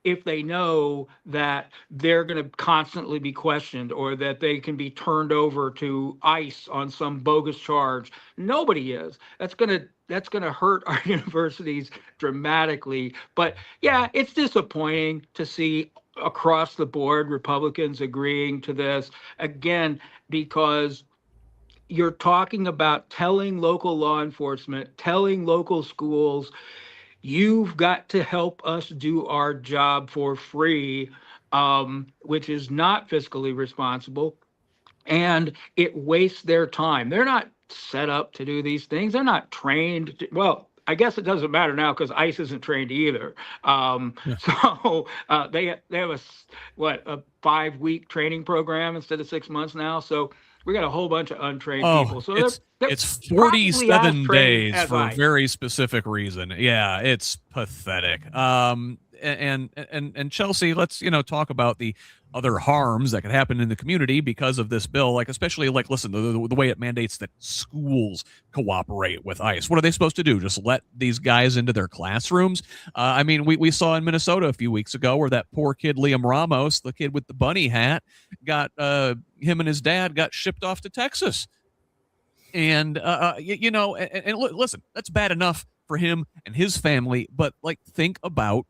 if they know that they're going to constantly be questioned, or that they can be turned over to ICE on some bogus charge? Nobody is. That's going to hurt our universities dramatically. But yeah, it's disappointing to see across the board Republicans agreeing to this, again, because you're talking about telling local law enforcement, telling local schools, you've got to help us do our job for free, which is not fiscally responsible. And it wastes their time. They're not set up to do these things. They're not trained. Well, I guess it doesn't matter now because ICE isn't trained either. So they have a 5-week training program instead of 6 months now. So we got a whole bunch of untrained people. So it's 47 days for a very specific reason. Yeah, it's pathetic. And Chelsea, let's talk about the other harms that could happen in the community because of this bill. Like, especially listen, the way it mandates that schools cooperate with ICE. What are they supposed to do? Just let these guys into their classrooms? I mean, we saw in Minnesota a few weeks ago where that poor kid Liam Ramos, the kid with the bunny hat, got him and his dad got shipped off to Texas. And listen, that's bad enough for him and his family, but think about,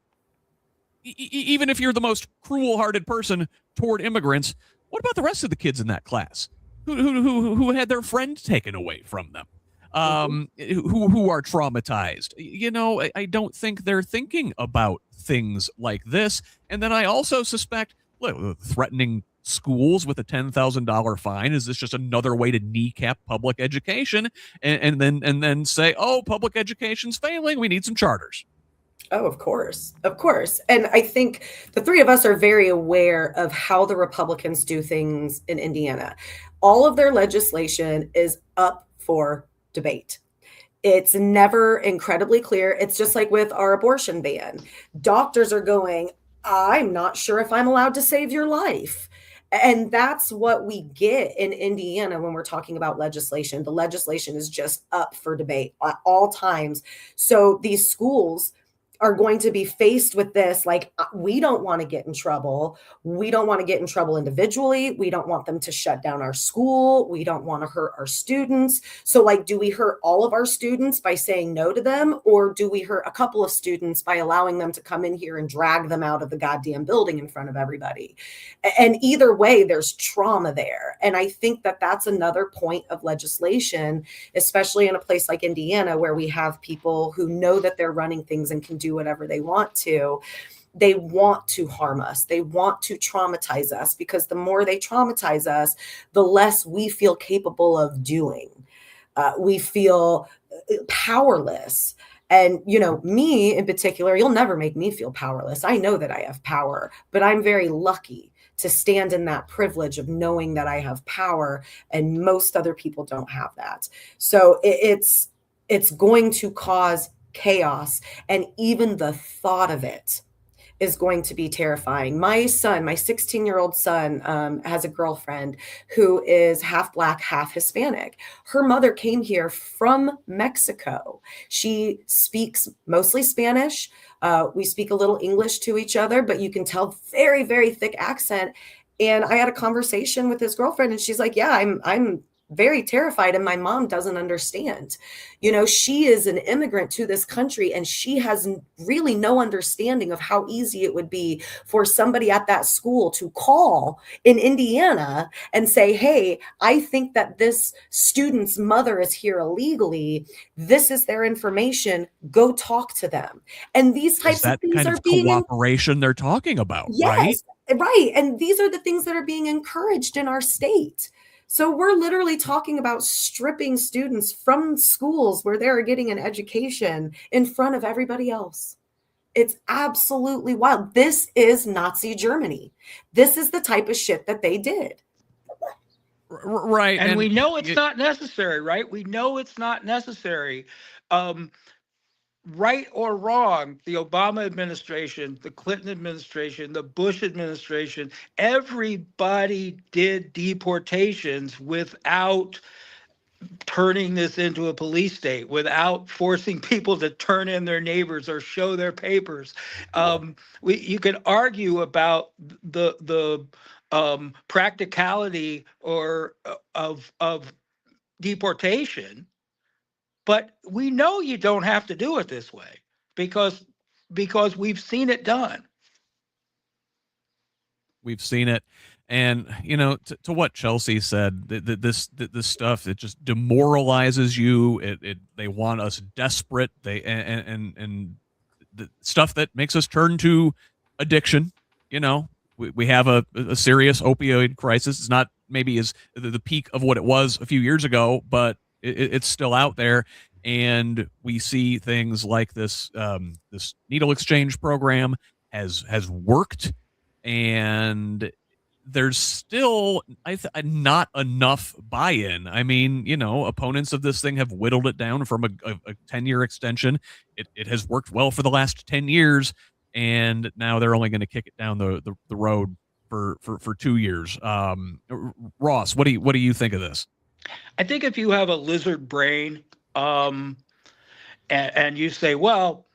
even if you're the most cruel-hearted person toward immigrants, What about the rest of the kids in that class who had their friend taken away from them? Who are traumatized. I don't think they're thinking about things like this. And then I also suspect, look, threatening schools with a $10,000 fine, is this just another way to kneecap public education and then say, oh, public education's failing, we need some charters? Oh, of course. Of course. And I think the three of us are very aware of how the Republicans do things in Indiana. All of their legislation is up for debate. It's never incredibly clear. It's just like with our abortion ban. Doctors are going, I'm not sure if I'm allowed to save your life. And that's what we get in Indiana when we're talking about legislation. The legislation is just up for debate at all times. So these schools are going to be faced with this, like, we don't want to get in trouble. We don't want to get in trouble individually. We don't want them to shut down our school. We don't want to hurt our students. So, like, do we hurt all of our students by saying no to them? Or do we hurt a couple of students by allowing them to come in here and drag them out of the goddamn building in front of everybody? And either way, there's trauma there. And I think that that's another point of legislation, especially in a place like Indiana, where we have people who know that they're running things and can do whatever they want to. They want to harm us. They want to traumatize us, because the more they traumatize us, the less we feel capable of doing. We feel powerless. And, me in particular, you'll never make me feel powerless. I know that I have power, but I'm very lucky to stand in that privilege of knowing that I have power, and most other people don't have that. So it's going to cause chaos, and even the thought of it is going to be terrifying. My son, my 16-year-old son, has a girlfriend who is half Black, half Hispanic. Her mother came here from Mexico. She speaks mostly Spanish. We speak a little English to each other, but you can tell very, very thick accent. And I had a conversation with his girlfriend, and she's like, yeah, I'm very terrified, and my mom doesn't understand. She is an immigrant to this country, and she has really no understanding of how easy it would be for somebody at that school to call in Indiana and say, hey, I think that this student's mother is here illegally. This is their information. Go talk to them. And these types of things are being cooperation they're talking about, yes, right? And these are the things that are being encouraged in our state. So we're literally talking about stripping students from schools where they're getting an education in front of everybody else. It's absolutely wild. This is Nazi Germany. This is the type of shit that they did. Right. And we know it's not necessary, right? We know it's not necessary. Right or wrong, the Obama administration, the Clinton administration, the Bush administration, everybody did deportations without turning this into a police state, without forcing people to turn in their neighbors or show their papers. You can argue about the practicality of deportation. But we know you don't have to do it this way because we've seen it done. We've seen it. And, to what Chelsea said, this stuff, it just demoralizes you. They want us desperate. And the stuff that makes us turn to addiction. We have a serious opioid crisis. It's not maybe as the peak of what it was a few years ago, but it's still out there. And we see things like this needle exchange program has worked, and there's still not enough buy-in. I mean, opponents of this thing have whittled it down from a 10-year extension. It has worked well for the last 10 years, and now they're only going to kick it down the road for 2 years. Ross, what do you think of this? I think if you have a lizard brain, and you say, well,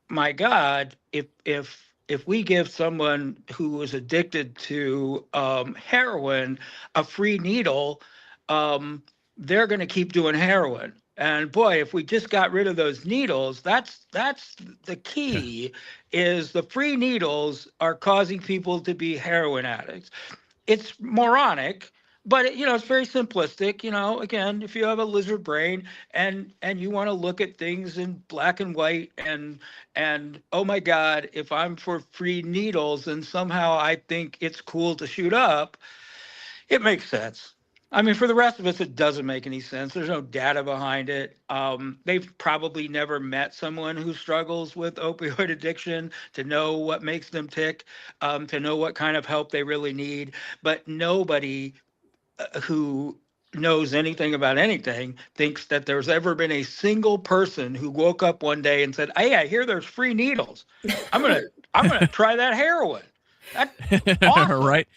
my God, if we give someone who is addicted to heroin a free needle, they're going to keep doing heroin. And boy, if we just got rid of those needles, that's the key. Is the free needles are causing people to be heroin addicts. it's moronic, but it's very simplistic. Again, if you have a lizard brain and you want to look at things in black and white, and oh my God, if I'm for free needles and somehow I think it's cool to shoot up, it makes sense. I mean, for the rest of us, it doesn't make any sense. There's no data behind it. They've probably never met someone who struggles with opioid addiction to know what makes them tick, to know what kind of help they really need. But nobody who knows anything about anything thinks that there's ever been a single person who woke up one day and said, "Hey, I hear there's free needles. I'm gonna try that heroin." That's awesome. Right.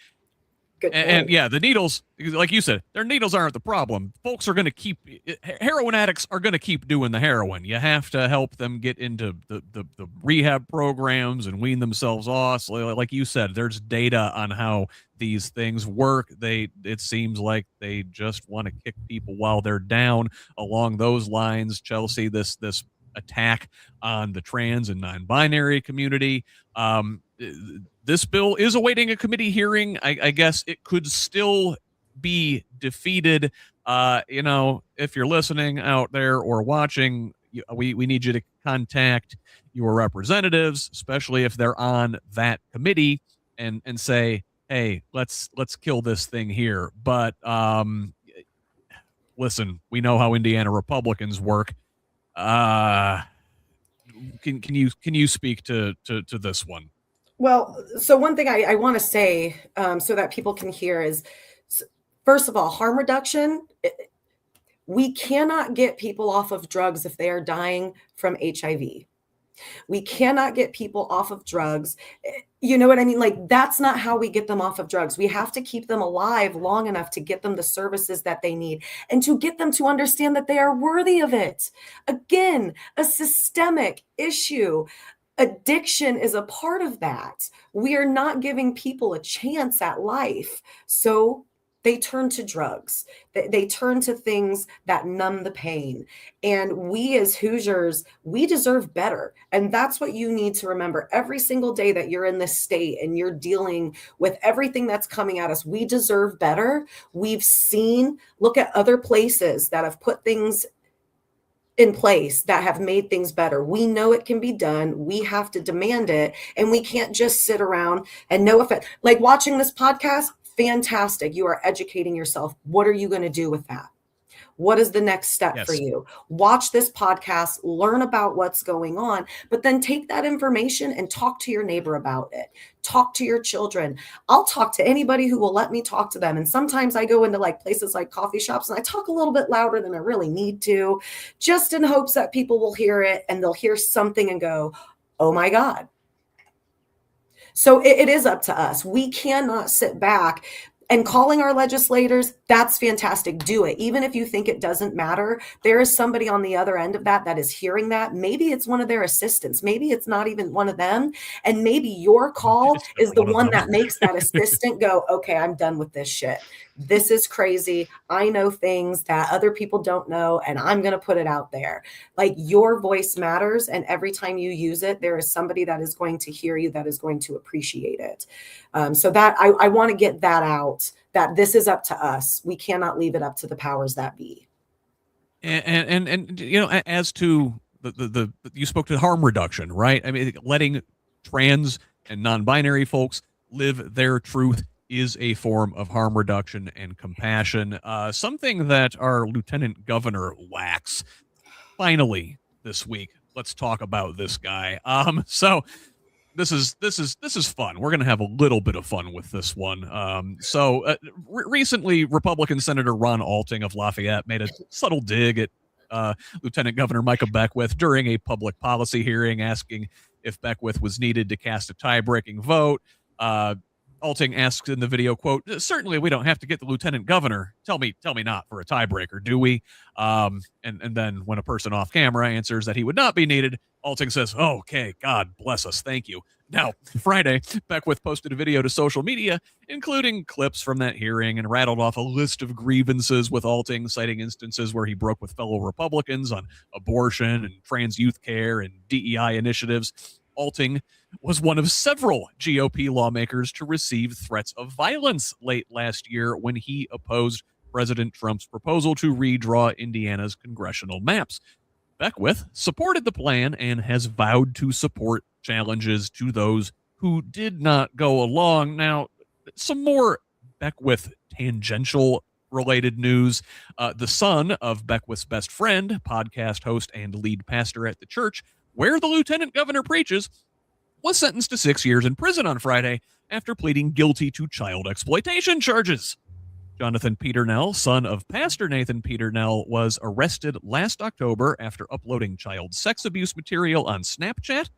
Good And yeah, the needles, like you said, their needles aren't the problem. Folks are going to keep, heroin addicts are going to keep doing the heroin. You have to help them get into the rehab programs and wean themselves off. So like you said, there's data on how these things work. It seems like they just want to kick people while they're down. Along those lines, Chelsea, this attack on the trans and non-binary community, this bill is awaiting a committee hearing. I guess it could still be defeated. If you're listening out there or watching, we need you to contact your representatives, especially if they're on that committee, and say, hey, let's kill this thing here. But listen, we know how Indiana Republicans work. Can you speak to this one? Well, so one thing I want to say so that people can hear is, first of all, harm reduction. We cannot get people off of drugs if they are dying from HIV. We cannot get people off of drugs. You know what I mean? Like, that's not how we get them off of drugs. We have to keep them alive long enough to get them the services that they need and to get them to understand that they are worthy of it. Again, a systemic issue. Addiction is a part of that. We are not giving people a chance at life. So they turn to drugs. They turn to things that numb the pain. And we as Hoosiers, we deserve better. And that's what you need to remember every single day that you're in this state and you're dealing with everything that's coming at us. We deserve better. We've seen, look at other places that have put things in place that have made things better. We know it can be done. We have to demand it. And we can't just sit around and no offense. Like watching this podcast, fantastic. You are educating yourself. What are you going to do with that? What is the next step for you? Watch this podcast, learn about what's going on, but then take that information and talk to your neighbor about it. Talk to your children. I'll talk to anybody who will let me talk to them. And sometimes I go into like places like coffee shops and I talk a little bit louder than I really need to, just in hopes that people will hear it and they'll hear something and go, oh my God. So it is up to us. We cannot sit back. And calling our legislators, that's fantastic. Do it. Even if you think it doesn't matter, there is somebody on the other end of that is hearing that. Maybe it's one of their assistants. Maybe it's not even one of them. And maybe your call is the one that makes that assistant go, okay, I'm done with this shit. This is crazy. I know things that other people don't know, and I'm going to put it out there. Like, your voice matters. And every time you use it, there is somebody that is going to hear you, that is going to appreciate it. So that I want to get that out, that this is up to us. We cannot leave it up to the powers that be. And as to the you spoke to harm reduction, right? I mean, letting trans and non-binary folks live their truth is a form of harm reduction and compassion, something that our lieutenant governor lacks. Finally, this week, let's talk about this guy. So this is fun. We're going to have a little bit of fun with this one. Recently, Republican Senator Ron Alting of Lafayette made a subtle dig at Lieutenant Governor Micah Beckwith during a public policy hearing, asking if Beckwith was needed to cast a tie-breaking vote. Alting asks in the video, quote, "Certainly we don't have to get the lieutenant governor. Tell me not for a tiebreaker, do we?" And then when a person off camera answers that he would not be needed, Alting says, "Oh, okay, God bless us, thank you." Now, Friday, Beckwith posted a video to social media, including clips from that hearing, and rattled off a list of grievances with Alting, citing instances where he broke with fellow Republicans on abortion and trans youth care and DEI initiatives. Alting was one of several GOP lawmakers to receive threats of violence late last year when he opposed President Trump's proposal to redraw Indiana's congressional maps. Beckwith supported the plan and has vowed to support challenges to those who did not go along. Now, some more Beckwith tangential related news. The son of Beckwith's best friend, podcast host, and lead pastor at the church where the lieutenant governor preaches, was sentenced to 6 years in prison on Friday after pleading guilty to child exploitation charges. Jonathan Peternell, son of Pastor Nathan Peternell, was arrested last October after uploading child sex abuse material on Snapchat.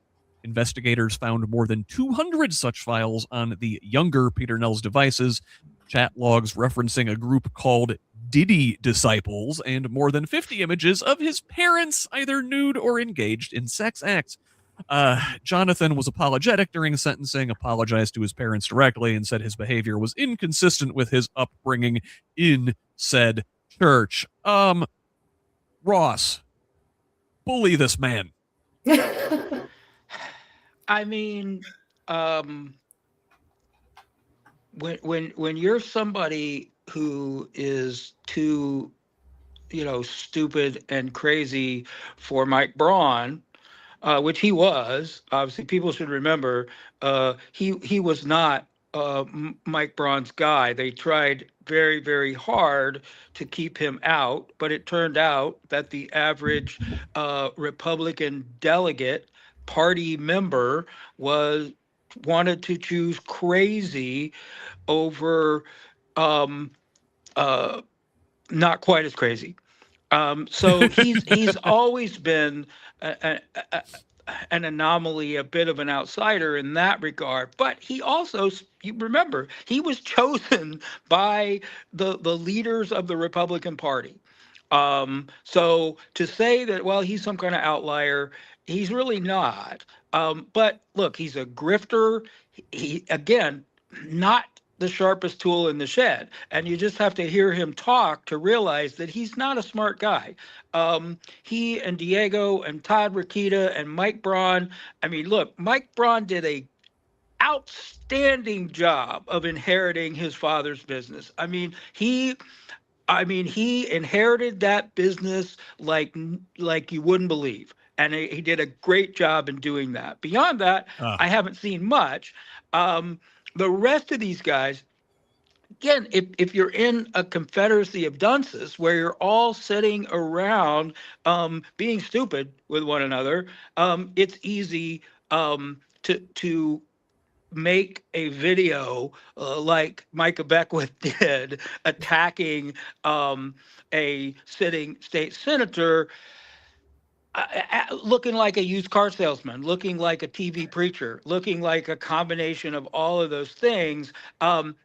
Investigators found more than 200 such files on the younger Peternell's devices, chat logs referencing a group called Diddy Disciples, and more than 50 images of his parents either nude or engaged in sex acts. Jonathan was apologetic during sentencing, apologized to his parents directly, and said his behavior was inconsistent with his upbringing in said church. Ross, bully this man. I mean, when you're somebody who is too, stupid and crazy for Mike Braun, which he was, obviously people should remember, he was not Mike Braun's guy. They tried very, very hard to keep him out, but it turned out that the average Republican delegate party member wanted to choose crazy over not quite as crazy. So he's always been an anomaly, a bit of an outsider in that regard. But he also, you remember, he was chosen by the leaders of the Republican Party. So to say that, well, he's some kind of outlier, he's really not. But look, he's a grifter. He, again, not the sharpest tool in the shed. And you just have to hear him talk to realize that he's not a smart guy. He and Diego and Todd Rokita and Mike Braun, I mean, look, Mike Braun did a outstanding job of inheriting his father's business. I mean, he inherited that business like you wouldn't believe. And he did a great job in doing that. Beyond that, I haven't seen much. The rest of these guys, again, if you're in a confederacy of dunces where you're all sitting around being stupid with one another, it's easy to make a video like Micah Beckwith did, attacking a sitting state senator, looking like a used car salesman, looking like a TV preacher, looking like a combination of all of those things.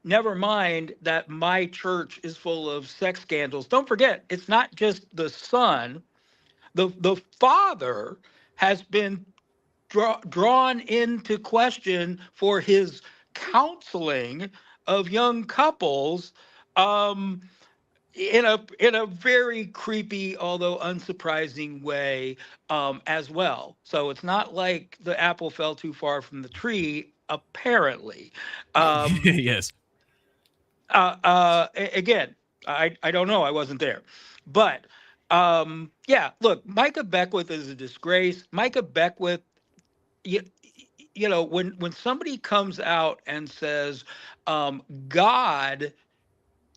Never mind that my church is full of sex scandals. Don't forget, it's not just the son. The father has been drawn into question for his counseling of young couples. In a very creepy, although unsurprising way, as well. So it's not like the apple fell too far from the tree, apparently. Yes. Again, I don't know. I wasn't there. But yeah, look, Micah Beckwith is a disgrace. Micah Beckwith, when somebody comes out and says, God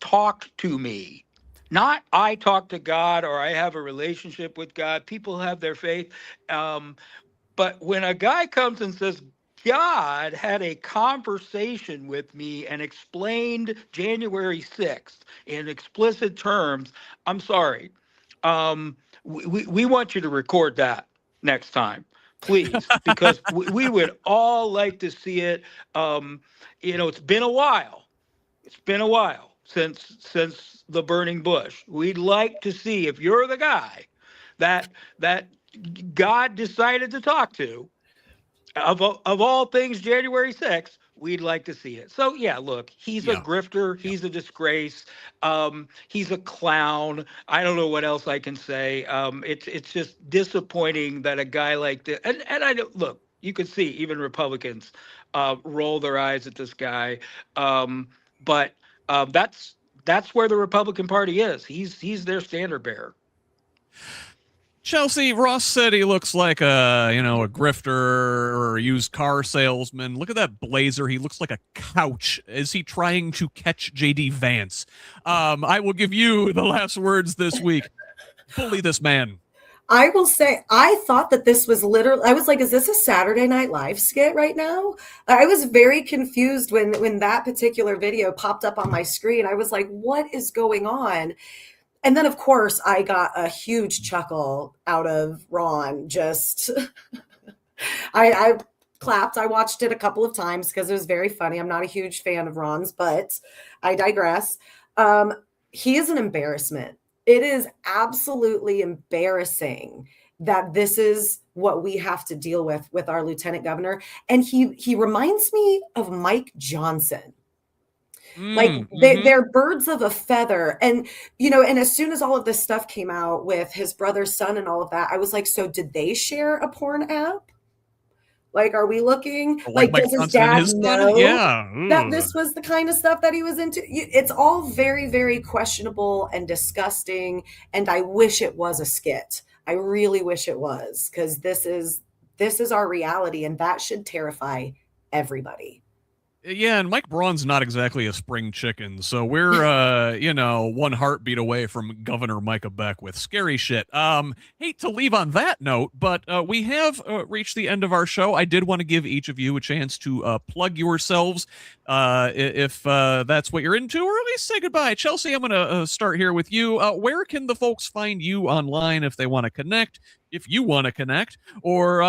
talked to me, not I talk to God or I have a relationship with God. People have their faith. But when a guy comes and says, God had a conversation with me and explained January 6th in explicit terms, I'm sorry. We want you to record that next time, please, because we would all like to see it. It's been a while. It's been a while since the burning bush. We'd like to see, if you're the guy that God decided to talk to, of all things January 6th, we'd like to see it. So yeah, look, he's a grifter, he's a disgrace, he's a clown. I don't know what else I can say. It's just disappointing that a guy like this, and I don't look. you could see even Republicans roll their eyes at this guy. But that's where the Republican Party is. He's their standard bearer. Chelsea, Ross said he looks like a grifter or a used car salesman. Look at that blazer. He looks like a couch. Is he trying to catch JD Vance? I will give you the last words this week. Bully this man. I will say, I thought that this was literally, I was like, is this a Saturday Night Live skit right now? I was very confused when that particular video popped up on my screen. I was like, what is going on? And then, of course, I got a huge chuckle out of Ron. Just, I clapped. I watched it a couple of times because it was very funny. I'm not a huge fan of Ron's, but I digress. He is an embarrassment. It is absolutely embarrassing that this is what we have to deal with our lieutenant governor. And he reminds me of Mike Johnson. Like they're birds of a feather. And, and as soon as all of this stuff came out with his brother's son and all of that, I was like, so did they share a porn app? Like, are we looking like does his dad know that this was the kind of stuff that he was into? It's all very, very questionable and disgusting. And I wish it was a skit. I really wish it was, because this is our reality, and that should terrify everybody. Yeah, and Mike Braun's not exactly a spring chicken, so we're, one heartbeat away from Governor Micah Beckwith. Scary shit. Hate to leave on that note, but we have reached the end of our show. I did want to give each of you a chance to plug yourselves if that's what you're into, or at least say goodbye. Chelsea, I'm going to start here with you. Where can the folks find you online if they want to connect? If you want to connect, or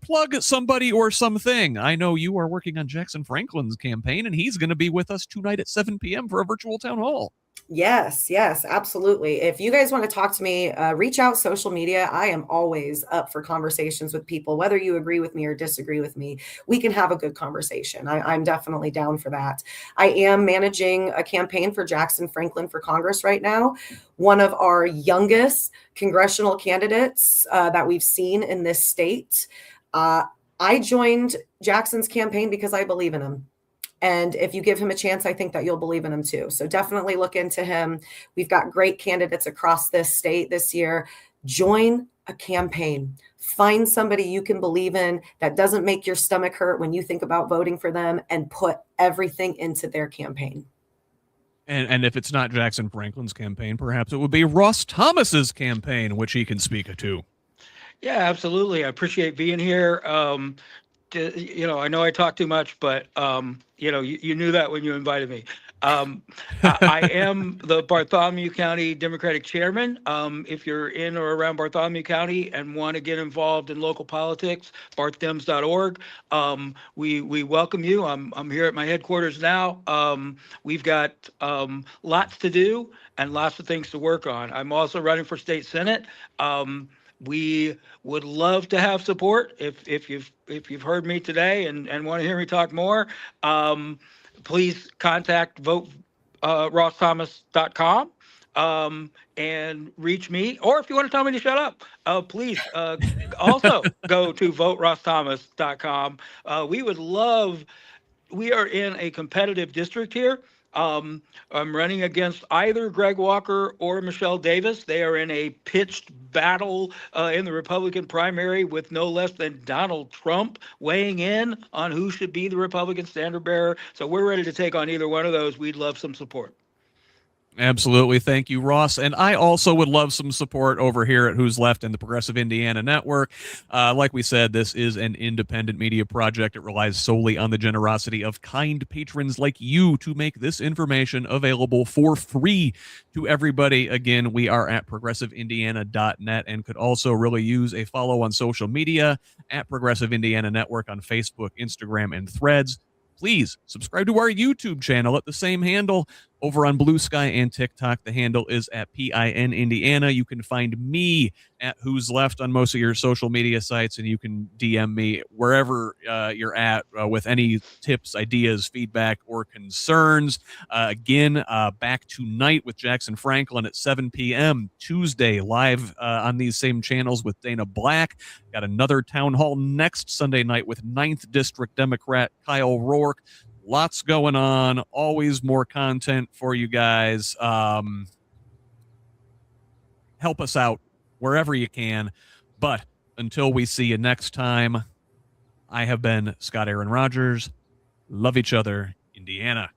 plug somebody or something. I know you are working on Jackson Franklin's campaign, and he's going to be with us tonight at 7 p.m. for a virtual town hall. Yes, absolutely. If you guys want to talk to me, reach out social media. I am always up for conversations with people, whether you agree with me or disagree with me. We can have a good conversation. I'm definitely down for that. I am managing a campaign for Jackson Franklin for Congress right now. One of our youngest congressional candidates that we've seen in this state. I joined Jackson's campaign because I believe in him. And if you give him a chance, I think that you'll believe in him too. So definitely look into him. We've got great candidates across this state this year. Join a campaign. Find somebody you can believe in that doesn't make your stomach hurt when you think about voting for them, and put everything into their campaign. And if it's not Jackson Franklin's campaign, perhaps it would be Ross Thomas's campaign, which he can speak to. Yeah, absolutely. I appreciate being here. I know I talk too much, but you knew that when you invited me. I am the Bartholomew County Democratic Chairman. If you're in or around Bartholomew County and want to get involved in local politics, barthdems.org. We welcome you. I'm here at my headquarters now. We've got lots to do and lots of things to work on. I'm also running for state senate. We would love to have support. If you've heard me today and want to hear me talk more, please contact voteRossThomas.com and reach me. Or if you want to tell me to shut up, please also go to voteRossThomas.com. We are in a competitive district here. I'm running against either Greg Walker or Michelle Davis. They are in a pitched battle in the Republican primary, with no less than Donald Trump weighing in on who should be the Republican standard bearer. So we're ready to take on either one of those. We'd love some support. Absolutely. Thank you, Ross. And I also would love some support over here at Who's Left and the Progressive Indiana Network. Like we said, this is an independent media project. It relies solely on the generosity of kind patrons like you to make this information available for free to everybody. Again, we are at progressiveindiana.net and could also really use a follow on social media at Progressive Indiana Network on Facebook, Instagram, and Threads. Please subscribe to our YouTube channel at the same handle. Over on Blue Sky and TikTok, the handle is at PIN Indiana. You can find me at Who's Left on most of your social media sites, and you can DM me wherever you're at with any tips, ideas, feedback, or concerns. Again, back tonight with Jackson Franklin at 7 p.m. Tuesday, live on these same channels with Dana Black. Got another town hall next Sunday night with 9th District Democrat Kyle Rourke. Lots going on. Always more content for you guys. Help us out wherever you can. But until we see you next time, I have been Scott Aaron Rogers. Love each other, Indiana.